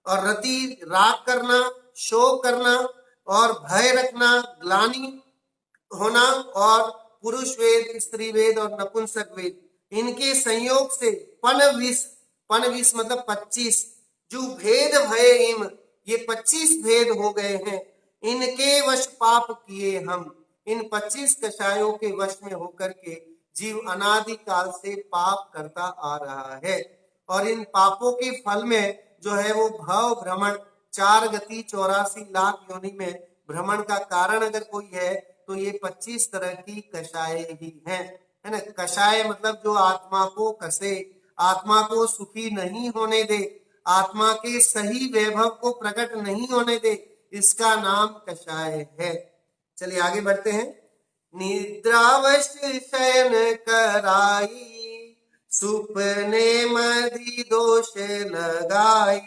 और रति राग करना, शोक करना, और भय रखना, ग्लानि होना, और पुरुष वेद, स्त्री वेद और नपुंसक वेद, इनके संयोग से पन विष मतलब 25 जो भेद भय इम, ये 25 भेद हो गए हैं। इनके वश पाप किए हम, इन 25 कषायों के वश में होकर के जीव अनादि काल से पाप करता आ रहा है। और इन पापों के फल में जो है वो भव भ्रमण, 4 गति 84 लाख योनि में भ्रमण का कारण अगर कोई है तो ये 25 तरह की कषाय ही हैं, है ना। कषाय मतलब जो आत्मा को कसे, आत्मा को सुखी नहीं होने दे, आत्मा के सही वैभव को प्रकट नहीं होने दे, इसका नाम कषाय है। चलिए आगे बढ़ते हैं। निद्रावश शयन कराई, सुपने मदि दोष लगाई,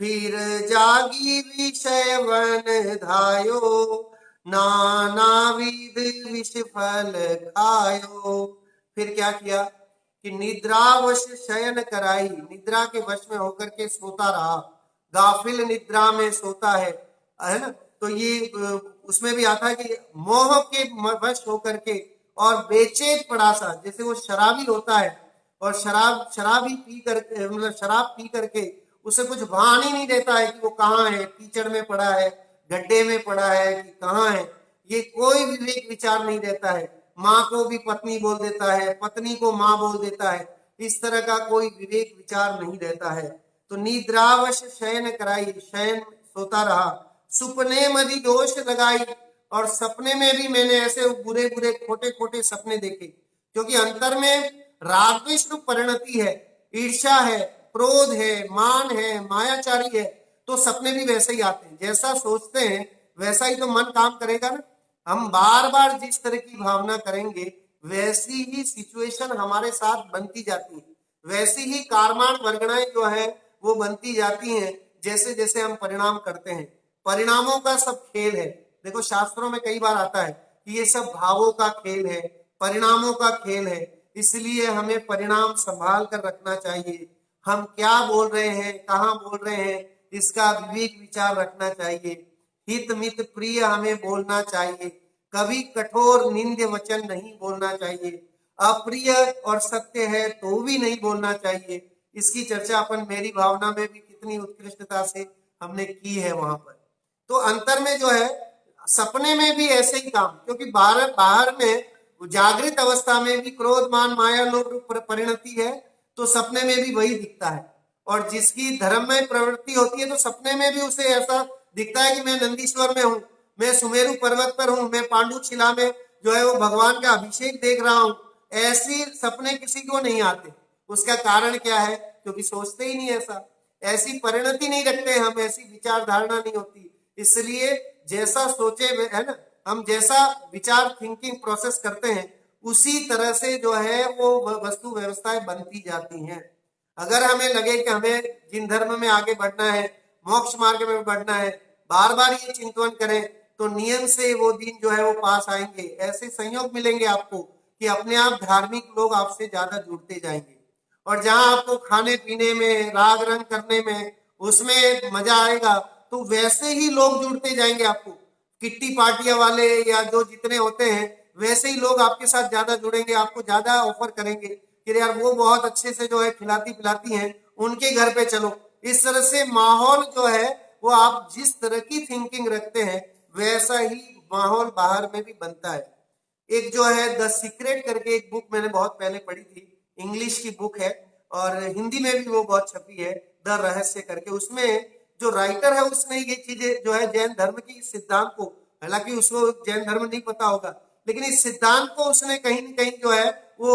फिर जागी विषय वन धायो, नानाविध विष फल खायो। फिर क्या किया कि निद्रावश शयन कराई, निद्रा के वश में होकर के सोता रहा, गाफिल निद्रा में सोता है ना। तो ये उसमें भी आता है कि मोह के वश होकर के और बेचैन पड़ा सा, जैसे वो शराबी होता है और शराबी पी करके मतलब शराब पी करके उसे कुछ भान ही नहीं रहता है कि वो कहाँ है, कीचड़ में पड़ा है, गड्ढे में पड़ा है कि कहाँ है, ये कोई विवेक विचार नहीं रहता है। माँ को भी पत्नी बोल देता है, पत्नी को माँ बोल देता है, इस तरह का कोई विवेक विचार नहीं रहता है। तो निद्रावश शयन कराई, शयन सोता रहा, सुपने मदि दोष लगाई, और सपने में भी मैंने ऐसे बुरे बुरे खोटे खोटे सपने देखे, क्योंकि अंतर में राग रूप परिणति है, ईर्ष्या है, क्रोध है, मान है, मायाचारी है, तो सपने भी वैसे ही आते हैं। जैसा सोचते हैं वैसा ही तो मन काम करेगा ना। हम बार बार जिस तरह की भावना करेंगे वैसी ही सिचुएशन हमारे साथ बनती जाती है, वैसी ही कारमान वर्गणाएं जो है वो बनती जाती हैं जैसे जैसे हम परिणाम करते हैं। परिणामों का सब खेल है। देखो शास्त्रों में कई बार आता है कि ये सब भावों का खेल है, परिणामों का खेल है, इसलिए हमें परिणाम संभाल कर रखना चाहिए। हम क्या बोल रहे हैं, कहाँ बोल रहे हैं, इसका विवेक विचार रखना चाहिए। हित मित प्रिय हमें बोलना चाहिए, कभी कठोर निंद्य वचन नहीं बोलना चाहिए, अप्रिय और सत्य है तो भी नहीं बोलना चाहिए। इसकी चर्चा अपन मेरी भावना में भी कितनी उत्कृष्टता से हमने की है वहां पर। तो अंतर में जो है सपने में भी ऐसे ही काम, क्योंकि बाहर बाहर में जागृत अवस्था में भी क्रोध मान माया लोभ परिणति है, तो सपने में भी वही दिखता है। और जिसकी धर्म में प्रवृत्ति होती है तो सपने में भी उसे ऐसा दिखता है कि मैं नंदीश्वर में हूँ, मैं सुमेरु पर्वत पर हूँ, मैं पांडु शिला में जो है वो भगवान का अभिषेक देख रहा हूँ। ऐसी सपने किसी को नहीं आते। उसका कारण क्या है? क्योंकि सोचते ही नहीं ऐसा, ऐसी परिणति नहीं रखते हम, ऐसी विचार धारणा नहीं होती। इसलिए जैसा सोचे है ना, हम जैसा विचार थिंकिंग प्रोसेस करते हैं उसी तरह से जो है वो वस्तु व्यवस्थाएं बनती जाती हैं। अगर हमें लगे कि हमें जिन धर्म में आगे बढ़ना है, मोक्ष मार्ग में बढ़ना है, बार बार ये चिंतन करें तो नियम से वो दिन जो है वो पास आएंगे। ऐसे संयोग मिलेंगे आपको कि अपने आप धार्मिक लोग आपसे ज्यादा जुड़ते जाएंगे। और जहां आपको खाने पीने में, राग रंग करने में, उसमें मजा आएगा, तो वैसे ही लोग जुड़ते जाएंगे आपको। किट्टी पार्टियां वाले या जो जितने होते हैं वैसे ही लोग आपके साथ ज्यादा जुड़ेंगे, आपको ज्यादा ऑफर करेंगे कि यार वो बहुत अच्छे से जो है खिलाती पिलाती हैं, उनके घर पे चलो। इस तरह से माहौल जो है वो आप जिस तरह की थिंकिंग रखते हैं वैसा ही माहौल बाहर में भी बनता है। एक जो है द सीक्रेट करके एक बुक मैंने बहुत पहले पढ़ी थी, इंग्लिश की बुक है और हिंदी में भी वो बहुत छपी है, द रहस्य करके। उसमें जो राइटर है उसने ये चीजें जो है जैन धर्म की इस सिद्धांत को, हालांकि उसको जैन धर्म नहीं पता होगा, लेकिन इस सिद्धांत को उसने कहीं न कहीं जो है वो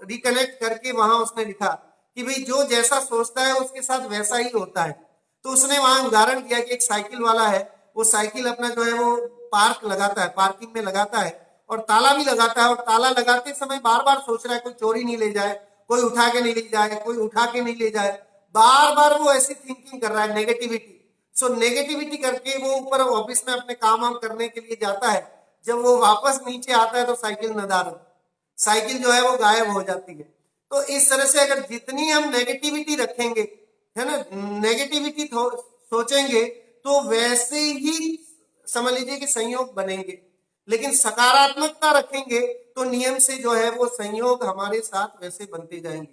रिकनेक्ट करके वहां उसने लिखा कि भाई जो जैसा सोचता है उसके साथ वैसा ही होता है। तो उसने वहां उदाहरण दिया कि एक साइकिल वाला है, वो साइकिल अपना जो है वो पार्क लगाता है, पार्किंग में लगाता है और ताला भी लगाता है, और ताला लगाते समय बार बार सोच रहा है कोई चोरी नहीं ले जाए, कोई उठा के नहीं ले जाए, कोई उठा के नहीं ले जाए। बार बार वो ऐसी थिंकिंग कर रहा है, नेगेटिविटी। सो नेगेटिविटी करके वो ऊपर ऑफिस में अपने काम वाम करने के लिए जाता है। जब वो वापस नीचे आता है तो साइकिल नदार, साइकिल जो है वो गायब हो जाती है। तो इस तरह से अगर जितनी हम नेगेटिविटी रखेंगे, है ना, नेगेटिविटी सोचेंगे, तो वैसे ही समझ लीजिए कि संयोग बनेंगे। लेकिन सकारात्मकता रखेंगे तो नियम से जो है वो संयोग हमारे साथ वैसे बनते जाएंगे।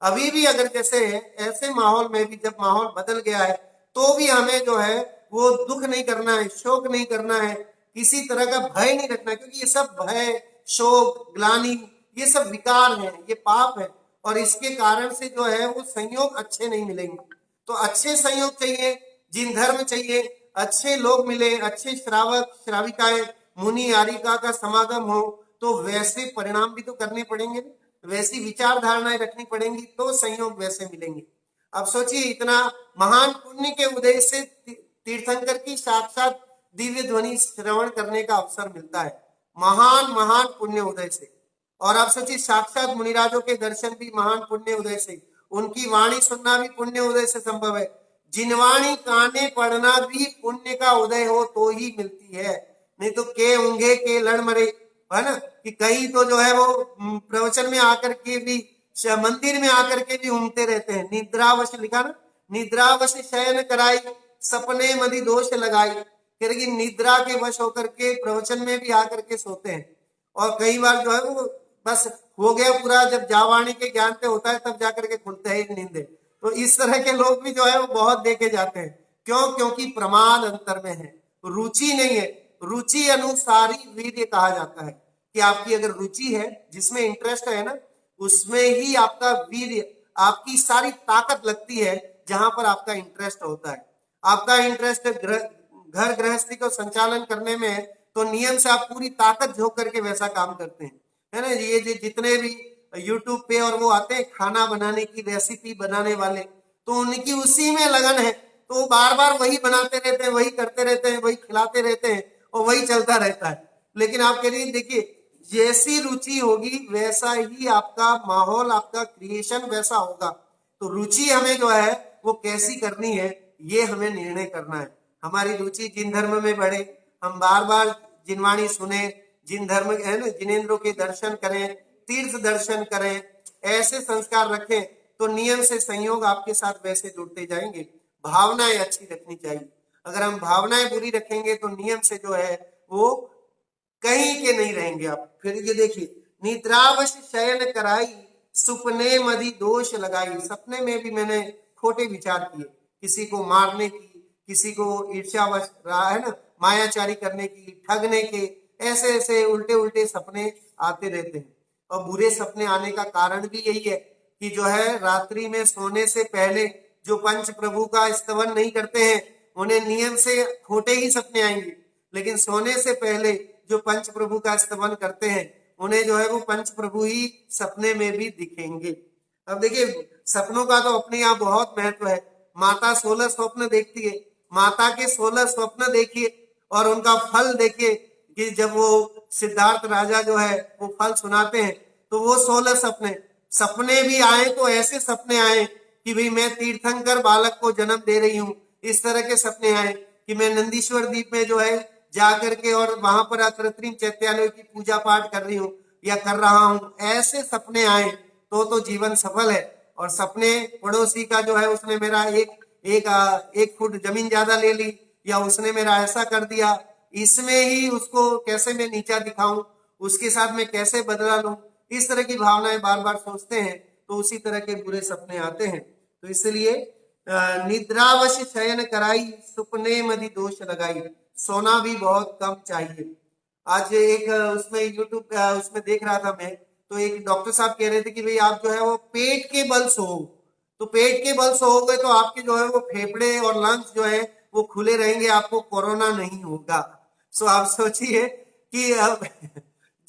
अभी भी अगर जैसे ऐसे माहौल में भी जब माहौल बदल गया है तो भी हमें जो है वो दुख नहीं करना है, शोक नहीं करना है, किसी तरह का भय नहीं रखना है, क्योंकि ये सब भय, शोक, ग्लानि, ये सब विकार है, ये पाप है, और इसके कारण से जो है वो संयोग अच्छे नहीं मिलेंगे। तो अच्छे संयोग चाहिए, जिन धर्म चाहिए, अच्छे लोग मिले, अच्छे श्रावक श्राविकाएं, मुनि आरिका का समागम हो, तो वैसे परिणाम भी तो करने पड़ेंगे, वैसी विचार धारणाएं रखनी पड़ेंगी, तो संयोग वैसे मिलेंगे। अब सोचिए इतना महान पुण्य के उदय से तीर्थंकर की साक्षात दिव्य ध्वनि श्रवण करने का अवसर मिलता है, महान महान पुण्य उदय से। और आप सोचिए साक्षात मुनिराजों के दर्शन भी महान पुण्य उदय से, उनकी वाणी सुनना भी पुण्य उदय से संभव है। जिनवाणी काने पढ़ना भी पुण्य का उदय हो तो ही मिलती है, नहीं तो के ऊंघे के लड़ मरे, है ना, कि कहीं तो जो है वो प्रवचन में आकर के भी, मंदिर में आकर के भी ऊँघते रहते हैं। निद्रावश लिखा ना, निद्रावश शयन कराई, सपने मदि दोष लगाई, कि निद्रा के वश होकर के प्रवचन में भी आकर के सोते हैं। और कई बार जो है वो बस हो गया पूरा, जब जावाणी के ज्ञान पे होता है तब जाकर के खुलते हैं नींद। तो इस तरह के लोग भी जो है वो बहुत देखे जाते हैं। क्यों? क्योंकि प्रमाद अंतर में है, रुचि नहीं है। रुचि अनुसारी वीर्य कहा जाता है कि आपकी अगर रुचि है, जिसमें इंटरेस्ट है ना, उसमें ही आपका वीर्य, आपकी सारी ताकत लगती है जहां पर आपका इंटरेस्ट होता है। आपका इंटरेस्ट घर गृहस्थी को संचालन करने में, तो नियम से आप पूरी ताकत झोंक करके वैसा काम करते हैं, है ना। ये जितने भी यूट्यूब पे और वो आते हैं खाना बनाने की रेसिपी बनाने वाले, तो उनकी उसी में लगन है, तो वो बार बार वही बनाते रहते हैं, वही करते रहते हैं, वही खिलाते रहते हैं और वही चलता रहता है। लेकिन आप कह रही देखिए, जैसी रुचि होगी वैसा ही आपका माहौल, आपका क्रिएशन वैसा होगा। तो रुचि हमें जो है वो कैसी करनी है, ये हमें निर्णय करना है। हमारी रुचि जिन धर्म में बढ़े, हम बार बार जिनवाणी सुने, जिन धर्म है ना, जिनेंद्रों के दर्शन करें, तीर्थ दर्शन करें, ऐसे संस्कार रखें, तो नियम से संयोग आपके साथ वैसे जुड़ते जाएंगे। भावनाएं अच्छी रखनी चाहिए। अगर हम भावनाएं बुरी रखेंगे तो नियम से जो है वो कहीं के नहीं रहेंगे आप। फिर ये देखिए, निद्रावश शयन कराई, सुपने मदि दोष लगाई। सपने में भी मैंने खोटे विचार किए, किसी को मारने की, किसी को ईर्ष्यावश रहा है ना, मायाचारी करने की, ठगने के, ऐसे ऐसे उल्टे उल्टे सपने आते रहते हैं। और बुरे सपने आने का कारण भी यही है कि जो है रात्रि में सोने से पहले जो पंच प्रभु का स्तवन नहीं करते हैं, उन्हें नियम से खोटे ही सपने आएंगे। लेकिन सोने से पहले जो पंच प्रभु का स्तवन करते हैं, उन्हें जो है वो पंच प्रभु ही सपने में भी दिखेंगे। अब देखिए, सपनों का तो अपने यहाँ बहुत महत्व है। माता 16 स्वप्न देखती है, माता के 16 स्वप्न देखिए और उनका फल देखिए कि जब वो सिद्धार्थ राजा जो है वो फल सुनाते हैं, तो वो 16 सपने सपने भी आए तो ऐसे सपने आए कि भाई मैं तीर्थंकर बालक को जन्म दे रही हूँ, इस तरह के सपने आए कि मैं नंदीश्वर द्वीप में जो है जाकर के और वहां पर कृत्रिम चैत्यालय की पूजा पाठ कर रही हूँ या कर रहा हूँ, ऐसे सपने आए तो जीवन सफल है। और सपने पड़ोसी का जो है उसने मेरा एक फुट जमीन ज्यादा ले ली, या उसने मेरा ऐसा कर दिया, इसमें ही उसको कैसे मैं नीचा दिखाऊं, उसके साथ मैं कैसे बदला लूं, इस तरह की भावनाएं बार बार सोचते हैं, तो उसी तरह के बुरे सपने आते हैं। तो इसलिए निद्रावश शयन कराई, सुपने मदि दोष लगाई। सोना भी बहुत कम चाहिए। आज एक उसमें यूट्यूब उसमें देख रहा था मैं, तो एक डॉक्टर साहब कह रहे थे कि भाई आप जो है वो पेट के बल सो, तो पेट के बल सोओगे तो आपके जो है वो फेफड़े और लंग्स जो है वो खुले रहेंगे, आपको कोरोना नहीं होगा। सो आप सोचिए कि अब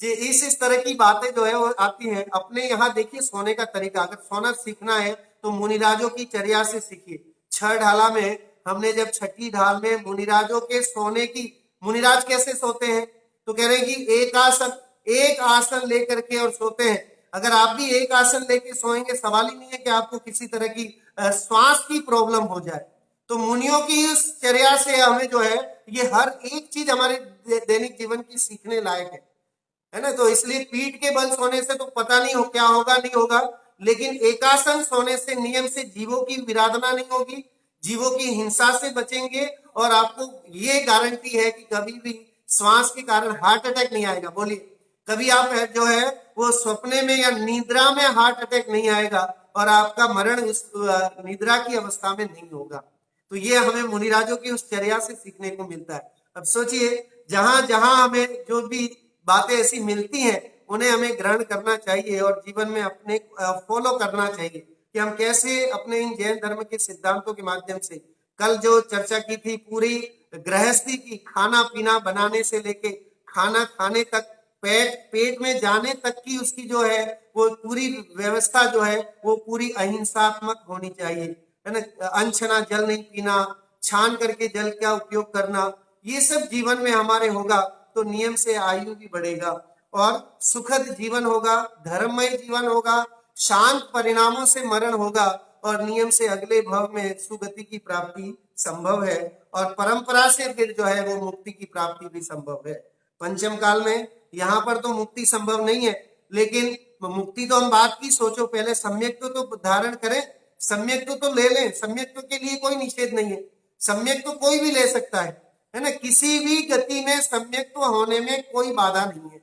जी इस तरह की बातें जो है वो आती हैं। अपने यहाँ देखिए सोने का तरीका, अगर सोना सीखना है तो मुनिराजों की चर्या से सीखिए। 6 ढाला में हमने जब छठी ढाल में मुनिराजों के सोने की, मुनिराज कैसे सोते हैं, तो कह रहे हैं कि एक आसन लेकर के और सोते हैं। अगर आप भी एक आसन लेके सोएंगे, सवाल ही नहीं है कि आपको किसी तरह की श्वास की प्रॉब्लम हो जाए। तो मुनियों की उस चर्या से हमें जो है ये हर एक चीज हमारे दैनिक जीवन की सीखने लायक है ना। तो इसलिए पीठ के बल सोने से तो पता नहीं हो क्या होगा नहीं होगा, लेकिन एकासन सोने से नियम से जीवों की विराधना नहीं होगी, जीवों की हिंसा से बचेंगे, और आपको ये गारंटी है कि कभी भी श्वास के कारण हार्ट अटैक नहीं आएगा। बोलिए, कभी आप जो है वो सपने में या निद्रा में हार्ट अटैक नहीं आएगा और आपका मरण उस निद्रा की अवस्था में नहीं होगा। तो ये हमें मुनिराजों की उस चर्या से सीखने को मिलता है। अब सोचिए, जहां जहां हमें जो भी बातें ऐसी मिलती हैं उन्हें हमें ग्रहण करना चाहिए और जीवन में अपने फॉलो करना चाहिए कि हम कैसे अपने इन जैन धर्म के सिद्धांतों के माध्यम से, कल जो चर्चा की थी पूरी गृहस्थी की, खाना पीना बनाने से लेके खाना खाने तक, पेट में जाने तक की उसकी जो है वो पूरी व्यवस्था जो है वो पूरी अहिंसात्मक होनी चाहिए, है ना। अनछना जल नहीं पीना, छान करके जल का उपयोग करना, ये सब जीवन में हमारे होगा तो नियम से आयु भी बढ़ेगा और सुखद जीवन होगा, धर्ममय जीवन होगा, शांत परिणामों से मरण होगा और नियम से अगले भव में सुगति की प्राप्ति संभव है और परंपरा से फिर जो है वो मुक्ति की प्राप्ति भी संभव है। पंचम काल में यहाँ पर तो मुक्ति संभव नहीं है, लेकिन मुक्ति तो हम बात की, सोचो पहले सम्यक तो धारण करें, सम्यक तो ले लें, सम्यक के लिए कोई निषेध नहीं है, सम्यक तो कोई भी ले सकता है ना। किसी भी गति में सम्यक होने में कोई बाधा नहीं है,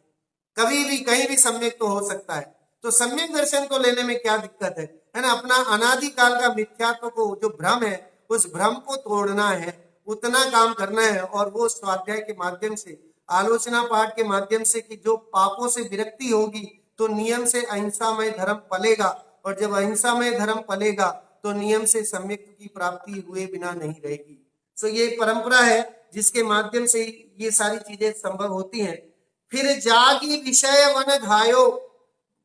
कभी भी कहीं भी सम्यक हो सकता है। तो सम्यक दर्शन को लेने में क्या दिक्कत है ना। अपना अनादिकाल का मिथ्यात्व को, जो भ्रम है, उस भ्रम को तोड़ना है, उतना काम करना है और वो स्वाध्याय के माध्यम से, आलोचना पाठ के माध्यम से कि जो पापों से विरक्ति होगी तो नियम से अहिंसामय धर्म पलेगा और जब अहिंसामय धर्म पलेगा तो नियम से सम्यक की प्राप्ति हुए बिना नहीं रहेगी। तो ये परंपरा है जिसके माध्यम से ये सारी चीजें संभव होती हैं। फिर जागी विषय वन धायो,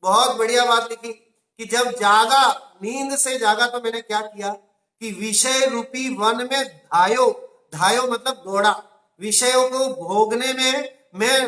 बहुत बढ़िया बात लिखी कि जब जागा, नींद से जागा तो मैंने क्या किया कि विषय रूपी वन में धायो, धायो मतलब दौड़ा, विषयों को भोगने में मैं,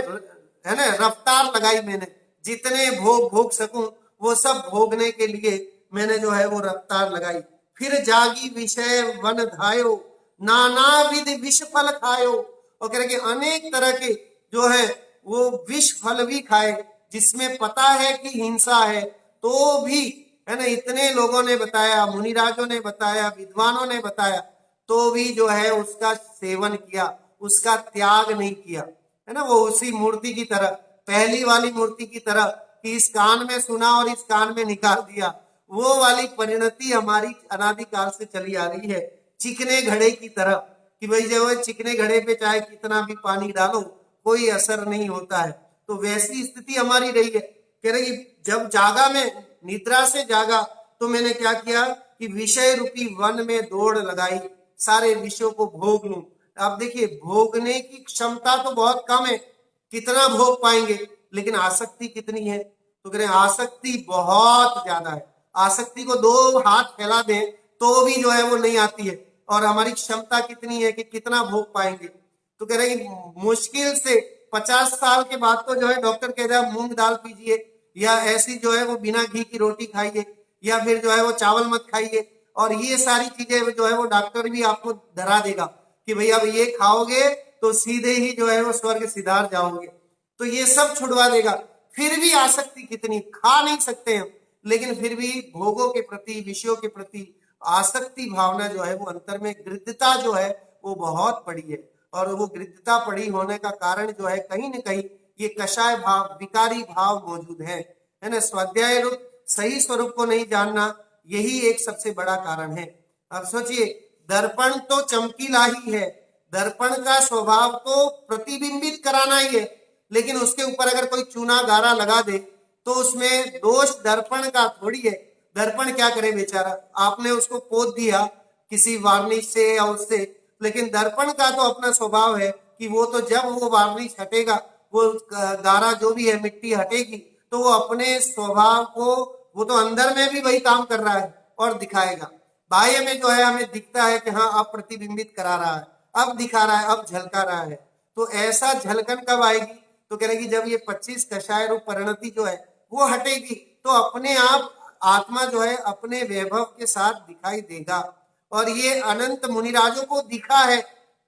है ना, रफ्तार लगाई मैंने, जितने भोग भोग सकूं वो सब भोगने के लिए मैंने जो है वो रफ्तार लगाई। फिर जागी विषय वन धायो, नाना विधि विष फल खायो, और कह रहे कि अनेक तरह के जो है वो विष फल भी खाए, जिसमें पता है कि हिंसा है तो भी, है ना, इतने लोगों ने बताया, मुनिराजों ने बताया, विद्वानों ने बताया, तो भी जो है उसका सेवन किया, उसका त्याग नहीं किया, है ना। वो उसी मूर्ति की तरह, पहली वाली मूर्ति की तरह कि इस कान में सुना और इस कान में निकाल दिया, वो वाली परिणति हमारी अनादिकाल से चली आ रही है, चिकने घड़े की तरह कि भाई जो है चिकने घड़े पे चाहे कितना भी पानी डालो कोई असर नहीं होता है। तो वैसी स्थिति हमारी रही है। कह रहे कि जब जागा, में निद्रा से जागा, तो मैंने क्या किया कि विषय रूपी वन में दौड़ लगाई, सारे विषयों को भोग लूं। आप देखिए भोगने की क्षमता तो बहुत कम है, कितना भोग पाएंगे, लेकिन आसक्ति कितनी है, तो कह रहे आसक्ति बहुत ज्यादा है। आसक्ति को दो हाथ फैला दें तो भी जो है वो नहीं आती है, और हमारी क्षमता कितनी है कि कितना भोग पाएंगे। तो कह रहे मुश्किल से 50 साल के बाद तो जो है डॉक्टर कह रहा है मूंग दाल पीजिए, या ऐसी जो है वो बिना घी की रोटी खाइए, या फिर जो है वो चावल मत खाइए, और ये सारी चीजें जो है वो डॉक्टर भी आपको डरा देगा कि भाई अब ये खाओगे तो सीधे ही जो है वो स्वर्ग सिधार जाओगे, तो ये सब छुड़वा देगा। फिर भी आसक्ति कितनी, खा नहीं सकते हम, लेकिन फिर भी भोगों के प्रति, विषयों के प्रति आसक्ति भावना जो है वो अंतर में, गृद्धता जो है वो बहुत पड़ी है। और वो गृद्धता पड़ी होने का कारण जो है कहीं न कहीं ये कषाय भाव, विकारी भाव मौजूद है ना। स्वाध्याय रूप सही स्वरूप को नहीं जानना, यही एक सबसे बड़ा कारण है। अब सोचिए, दर्पण तो चमकीला ही है, दर्पण का स्वभाव तो प्रतिबिंबित कराना ही है, लेकिन उसके ऊपर अगर कोई चूना गारा लगा दे तो उसमें दोष दर्पण का थोड़ी है। दर्पण क्या करे बेचारा, आपने उसको पोत दिया किसी वार्निश से या उससे, लेकिन दर्पण का तो अपना स्वभाव है कि वो तो जब वो वार्निश हटेगा, वो गारा जो भी है मिट्टी हटेगी, तो वो अपने स्वभाव को, वो तो अंदर में भी वही काम कर रहा है और दिखाएगा। बाह्य में जो है हमें दिखता है कि हाँ अब प्रतिबिंबित करा रहा है, अब दिखा रहा है, अब झलका रहा है। तो ऐसा झलकन कब आएगी, तो कह रहे कि जब ये 25 कषाय रूप परिणति जो है वो हटेगी, तो अपने आप आत्मा जो है अपने वैभव के साथ दिखाई देगा। और ये अनंत मुनिराजों को दिखा है,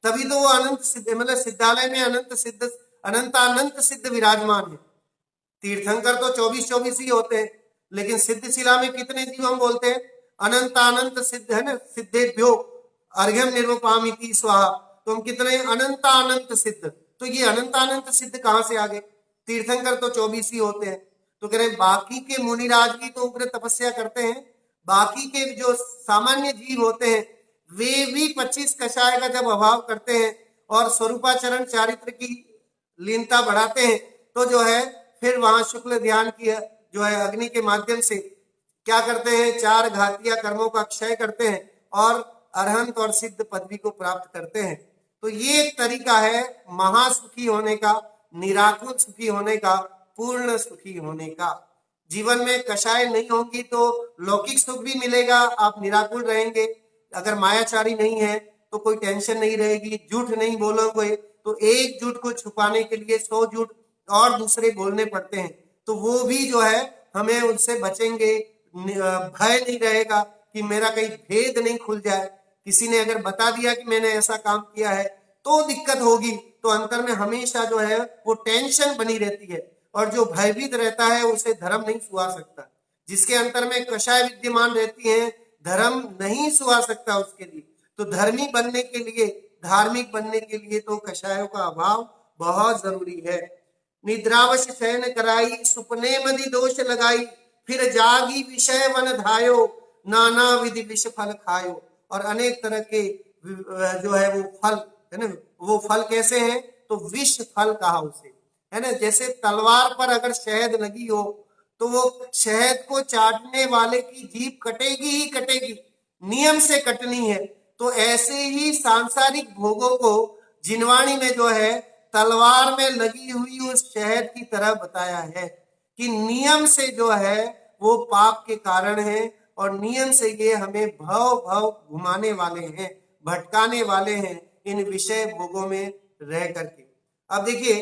तभी तो वो अनंत सिद्ध, मतलब सिद्धालय में अनंत सिद्ध, अनंत सिद्ध विराजमान है। तीर्थंकर तो 24 ही होते हैं, लेकिन सिद्ध शिला में कितने जीव हम बोलते हैं, अनंत सिद्ध, है ना, सिद्धेभ्यो अर्घ्यम निर्वपामिति स्वाहा, तो हम कितने अनंत सिद्ध। तो ये अनंत सिद्ध कहां से आ गए, तीर्थंकर तो 24 ही होते हैं। तो कह रहे बाकी के मुनिराज भी तो उग्र तपस्या करते हैं, बाकी के जो सामान्य जीव होते हैं वे भी 25 कषाय का जब अभाव करते हैं और स्वरूपाचरण चारित्र की लीनता बढ़ाते हैं, तो जो है फिर वहां शुक्ल ध्यान की जो है अग्नि के माध्यम से क्या करते हैं, 4 घातिया कर्मों का क्षय करते हैं और अरहंत और सिद्ध पदवी को प्राप्त करते हैं। तो ये एक तरीका है महासुखी होने का, निराकुल सुखी होने का, पूर्ण सुखी होने का। जीवन में कषाय नहीं होगी तो लौकिक सुख भी मिलेगा, आप निराकुल रहेंगे। अगर मायाचारी नहीं है तो कोई टेंशन नहीं रहेगी, झूठ नहीं बोलोगे तो एक झूठ को छुपाने के लिए 100 झूठ और दूसरे बोलने पड़ते हैं, तो वो भी जो है हमें उनसे बचेंगे। भय नहीं रहेगा कि मेरा कहीं भेद नहीं खुल जाए, किसी ने अगर बता दिया कि मैंने ऐसा काम किया है तो दिक्कत होगी, तो अंतर में हमेशा जो है वो टेंशन बनी रहती है, और जो भयभीत रहता है उसे धर्म नहीं सुहा सकता। जिसके अंतर में कषाय विद्यमान रहती है धर्म नहीं सुहा सकता उसके लिए। तो धर्मी बनने के लिए, धार्मिक बनने के लिए तो कषायों का अभाव बहुत जरूरी है। निद्रावश शयन कराई, सुपने मदि दोष लगाई, फिर जागी विषय मन धायो, नाना विधि विष फल खायो। और अनेक तरह के जो है वो फल, है ना, वो फल कैसे हैं, तो विष फल कहा उसे, है ना। जैसे तलवार पर अगर शहद लगी हो तो वो शहद को चाटने वाले की जीभ कटेगी ही कटेगी, नियम से कटनी है। तो ऐसे ही सांसारिक भोगों को जिनवाणी में जो है तलवार में लगी हुई उस शहद की तरह बताया है कि नियम से जो है वो पाप के कारण है और नियम से ये हमें भव भव घुमाने वाले हैं, भटकाने वाले हैं इन विषय भोगों में रह करके। अब देखिए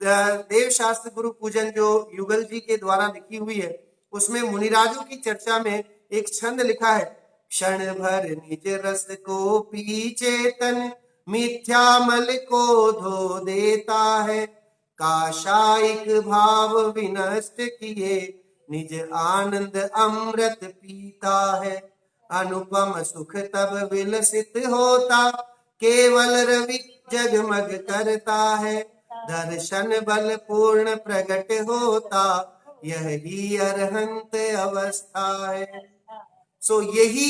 देव शास्त्र गुरु पूजन जो युगल जी के द्वारा लिखी हुई है उसमें मुनिराजों की चर्चा में एक छंद लिखा है, क्षण भर निज रस को पी चेतन मिथ्या मल को धो देता है, काशाइक भाव विनष्ट किए निज आनंद अमृत पीता है, अनुपम सुख तब विलसित होता केवल रवि जगमग करता है, दर्शन बल पूर्ण प्रकट होता यही अरहंत अवस्था है। सो यही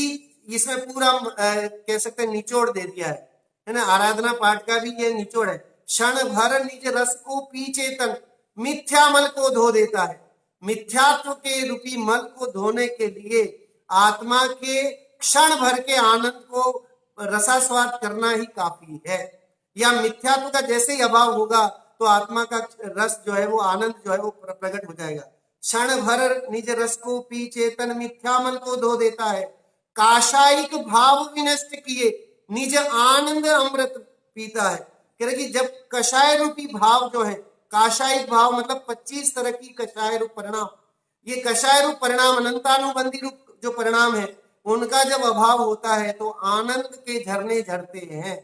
इसमें पूरा कह सकते हैं निचोड़ दे दिया है ना। आराधना पाठ का भी ये निचोड़ है, क्षण भर निज रस को पी चेतन मिथ्या मल को धो देता है। मिथ्यात्व के रूपी मल को धोने के लिए आत्मा के क्षण भर के आनंद को रसास्वाद करना ही काफी है, या मिथ्यात्व का जैसे ही अभाव होगा तो आत्मा का रस जो है वो आनंद जो है वो प्रकट हो जाएगा। क्षण भर निज रस को पी चेतन मिथ्या मल को धो देता है, काशाइक भाव विनष्ट किए निज आनंद अमृत पीता है। कह रहे कि जब कषाय रूपी भाव जो है, काशाइक भाव मतलब 25 तरह की कषाय रूप परिणाम, ये कषाय रूप परिणाम अनंतानुबंधी रूप जो परिणाम है उनका जब अभाव होता है तो आनंद के झरने झरते हैं,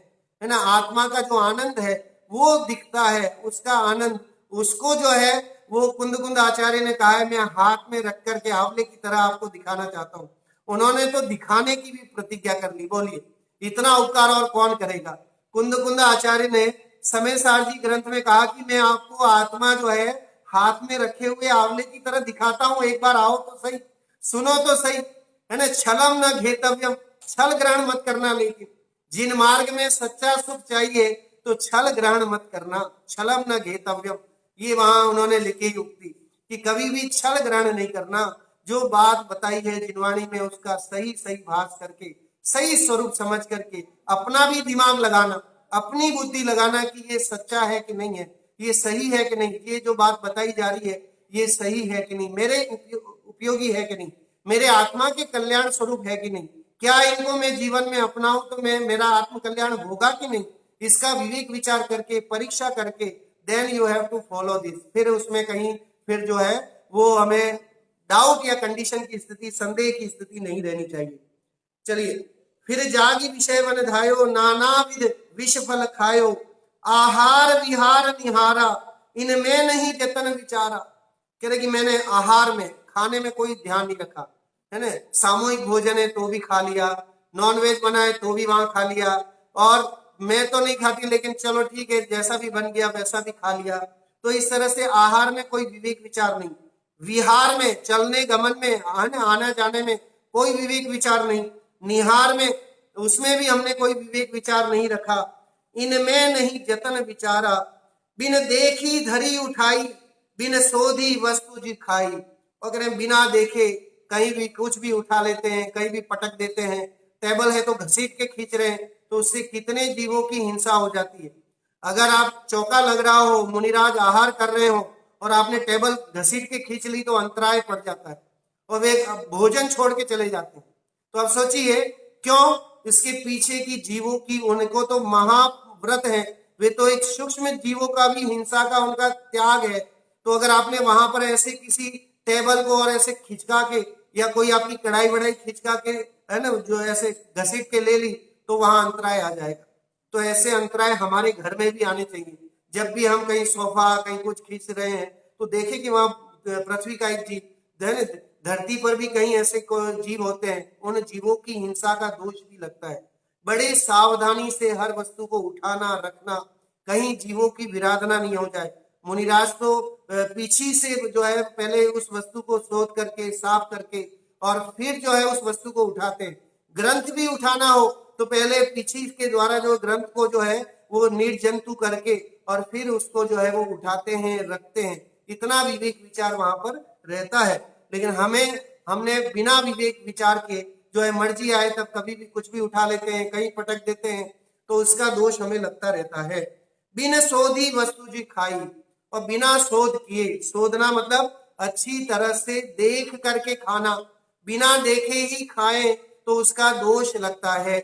है ना। आत्मा का जो आनंद है वो दिखता है, उसका आनंद, उसको जो है वो कुंद आचार्य ने कहा है, मैं हाथ में रख करके आंवले की तरह आपको दिखाना चाहता हूँ। उन्होंने तो दिखाने की भी प्रतिज्ञा कर ली, बोलिए इतना उपकार और कौन करेगा। कुंद आचार्य ने समय सार जी ग्रंथ में कहा कि मैं आपको आत्मा जो है हाथ में रखे हुए आंवले की तरह दिखाता हूँ, एक बार आओ तो सही, सुनो तो सही, है ना। छलम न घेतव्यम, छल ग्रहण मत करना, लेकिन जिन मार्ग में सच्चा सुख चाहिए तो छल ग्रहण मत करना, छलम न घेतव्यम, ये वहां उन्होंने लिखी युक्ति कि कभी भी छल ग्रहण नहीं करना। जो बात बताई है जिनवाणी में उसका सही सही भास करके, सही स्वरूप समझ करके अपना भी दिमाग लगाना, अपनी बुद्धि लगाना कि ये सच्चा है कि नहीं है, ये सही है कि नहीं, ये जो बात बताई जा रही है ये सही है कि नहीं, मेरे उपयोगी है कि नहीं, मेरे आत्मा के कल्याण स्वरूप है कि नहीं, क्या इनको मैं जीवन में अपनाऊं तो मैं मेरा आत्म कल्याण होगा कि नहीं, इसका विवेक विचार करके परीक्षा करके then you have to follow this. फिर उसमें कहीं फिर जो है वो हमें डाउट या कंडीशन की स्थिति, संदेह की स्थिति नहीं रहनी चाहिए। चलिए, फिर जागी विषय मन धायो नाना विध विष फल खायो, आहार विहार निहारा इनमें नहीं जतन विचारा। कह रहे कि मैंने आहार में, खाने में कोई ध्यान नहीं रखा, है ना। सामूहिक भोजन है तो भी खा लिया, नॉनवेज बना है तो भी वहां खा लिया, और मैं तो नहीं खाती लेकिन चलो ठीक है जैसा भी बन गया वैसा भी खा लिया। तो इस तरह से आहार में कोई विवेक विचार नहीं, विहार में चलने गमन में आना जाने में कोई विवेक विचार नहीं, निहार में उसमें भी हमने कोई विवेक विचार नहीं रखा, इनमें नहीं जतन विचारा, बिन देखी धरी उठाई बिन सोधी वस्तु जी खाई। अगर बिना देखे कहीं भी कुछ भी उठा लेते हैं, कहीं भी पटक देते हैं, टेबल है तो घसीट के खींच रहे हैं, तो उससे कितने जीवों की हिंसा हो जाती है। अगर आप चौका लग रहा हो, मुनिराज आहार कर रहे हो और आपने टेबल घसीट के खींच ली तो अंतराय पड़ जाता है और वे भोजन छोड़ के चले जाते हैं। तो अब सोचिए क्यों, इसके पीछे की जीवों की, उनको तो महाव्रत है, वे तो एक सूक्ष्म जीवों का भी हिंसा का उनका त्याग है। तो अगर आपने वहां पर ऐसे किसी टेबल को और ऐसे खिंचका के, या कोई आपकी कढ़ाई वढ़ाई खिंचका के, है ना, जो ऐसे घसीट के ले ली तो वहां अंतराय आ जाएगा। तो ऐसे अंतराय हमारे घर में भी आने चाहिए। जब भी हम कहीं सोफा कहीं कुछ खींच रहे हैं तो देखें कि वहां पृथ्वी का एक जीव, धरती पर भी कहीं ऐसे जीव होते हैं, उन जीवों की हिंसा का दोष भी लगता है। बड़े सावधानी से हर वस्तु को उठाना रखना, कहीं जीवों की विराधना नहीं हो जाए। मुनिराज तो पीछे से जो है पहले उस वस्तु को शोध करके साफ करके और फिर जो है उस वस्तु को उठाते हैं। ग्रंथ भी उठाना हो तो पहले पीछे के द्वारा जो ग्रंथ को जो है वो निर्जंतु करके और फिर उसको जो है वो उठाते हैं, रखते हैं। इतना विवेक विचार वहां पर रहता है। लेकिन हमने बिना विवेक विचार के जो है मर्जी आए तब कभी भी कुछ भी उठा लेते हैं, कहीं पटक देते हैं, तो उसका दोष हमें लगता रहता है। बिन शोधी वस्तु जी खाई, और बिना शोध किए, शोधना मतलब अच्छी तरह से देख करके खाना, बिना देखे ही खाएं तो उसका दोष लगता है।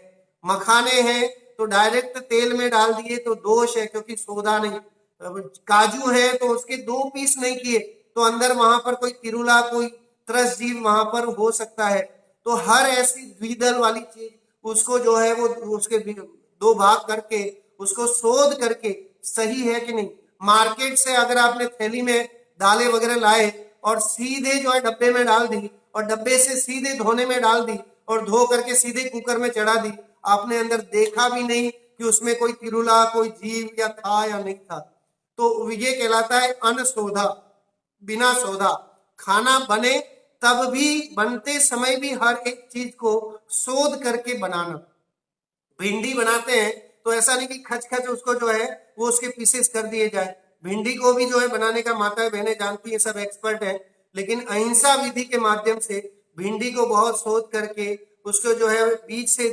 मखाने हैं तो डायरेक्ट तेल में डाल दिए तो दोष है, क्योंकि सौदा नहीं। काजू है तो उसके 2 पीस नहीं किए तो अंदर वहां पर कोई तिरुला, कोई त्रस जीव वहां पर हो सकता है। तो हर ऐसी द्विदल वाली चीज उसको जो है वो उसके 2 भाग करके उसको शोध करके सही है कि नहीं। मार्केट से अगर आपने थैली में दालें वगैरह लाए और सीधे जो है डब्बे में डाल दी और डब्बे से सीधे धोने में डाल दी और धो करके सीधे कुकर में चढ़ा दी, आपने अंदर देखा भी नहीं कि उसमें कोई तिरुला, कोई जीव या था या नहीं था, तो ये कहलाता है अनशोधा, बिना शोधा। खाना बने तब भी, बनते समय भी हर एक चीज को शोध करके बनाना। भिंडी बनाते हैं तो ऐसा नहीं कि खच खच उसको जो है वो उसके पीसेस कर दिए जाए। भिंडी को भी जो है बनाने का माताएं बहनें जानती है, सब एक्सपर्ट है, लेकिन अहिंसा विधि के माध्यम से भिंडी को बहुत शोध करके उसको जो है बीच से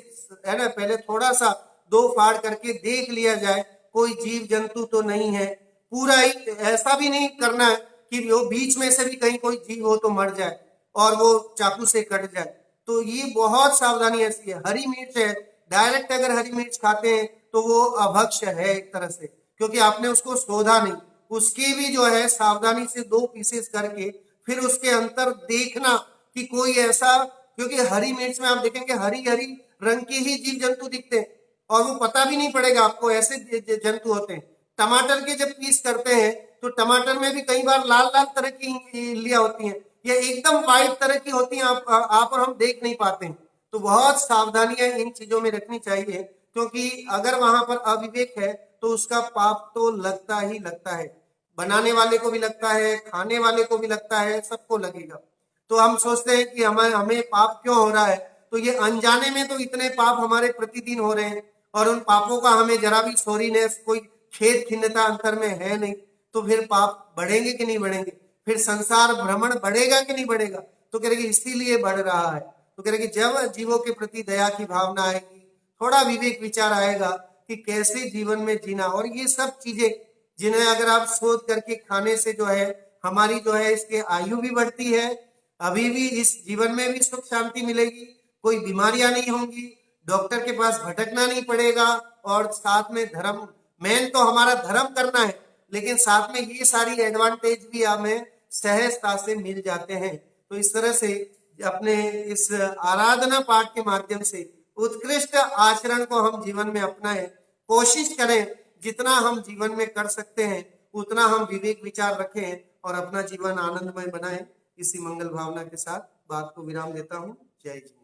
है ना, पहले थोड़ा सा 2 फाड़ करके देख लिया जाए कोई जीव जंतु तो नहीं है। पूरा ही ऐसा भी नहीं करना है कि वो बीच में से भी कहीं कोई जीव हो तो मर जाए और वो चाकू से कट जाए। तो ये बहुत सावधानी ऐसी है। हरी मिर्च है, डायरेक्ट अगर हरी मिर्च खाते हैं तो वो अभक्ष्य है एक तरह से, क्योंकि आपने उसको शोधा नहीं। उसकी भी जो है सावधानी से 2 पीसेस करके फिर उसके अंतर देखना कि कोई ऐसा, क्योंकि हरी मिर्च में आप देखेंगे हरी हरी रंग के ही जीव जंतु दिखते हैं और वो पता भी नहीं पड़ेगा आपको, ऐसे जंतु होते हैं। टमाटर के जब पीस करते हैं तो टमाटर में भी कई बार लाल लाल तरह की इल्लियां होती हैं, ये एकदम वाइट तरह की होती हैं, आप और हम देख नहीं पाते हैं। तो बहुत सावधानियां इन चीजों में रखनी चाहिए, क्योंकि अगर वहां पर अविवेक है तो उसका पाप तो लगता ही लगता है। बनाने वाले को भी लगता है, खाने वाले को भी लगता है, सबको लगेगा। तो हम सोचते हैं कि हमें हमें पाप क्यों हो रहा है, तो ये अनजाने में तो इतने पाप हमारे प्रतिदिन हो रहे हैं और उन पापों का हमें जरा भी सॉरीनेस, कोई खेद खिन्नता अंतर में है नहीं। तो फिर पाप बढ़ेंगे कि नहीं बढ़ेंगे, फिर संसार भ्रमण बढ़ेगा कि नहीं बढ़ेगा। तो कह रहे कि इसीलिए बढ़ रहा है। तो कह रहे कि जब जीवों के प्रति दया की भावना आएगी, थोड़ा विवेक विचार आएगा कि कैसे जीवन में जीना, और ये सब चीजें जिन्हें अगर आप शोध करके खाने से जो है हमारी जो है इसके आयु भी बढ़ती है, अभी भी इस जीवन में भी सुख शांति मिलेगी, कोई बीमारियां नहीं होंगी, डॉक्टर के पास भटकना नहीं पड़ेगा, और साथ में धर्म, मेन तो हमारा धर्म करना है, लेकिन साथ में ये सारी एडवांटेज भी हमें सहजता से मिल जाते हैं। तो इस तरह से अपने इस आराधना पाठ के माध्यम से उत्कृष्ट आचरण को हम जीवन में अपनाएं, कोशिश करें जितना हम जीवन में कर सकते हैं उतना हम विवेक विचार रखें और अपना जीवन आनंदमय बनाएं। इसी मंगल भावना के साथ बात को विराम देता हूं। जय जी।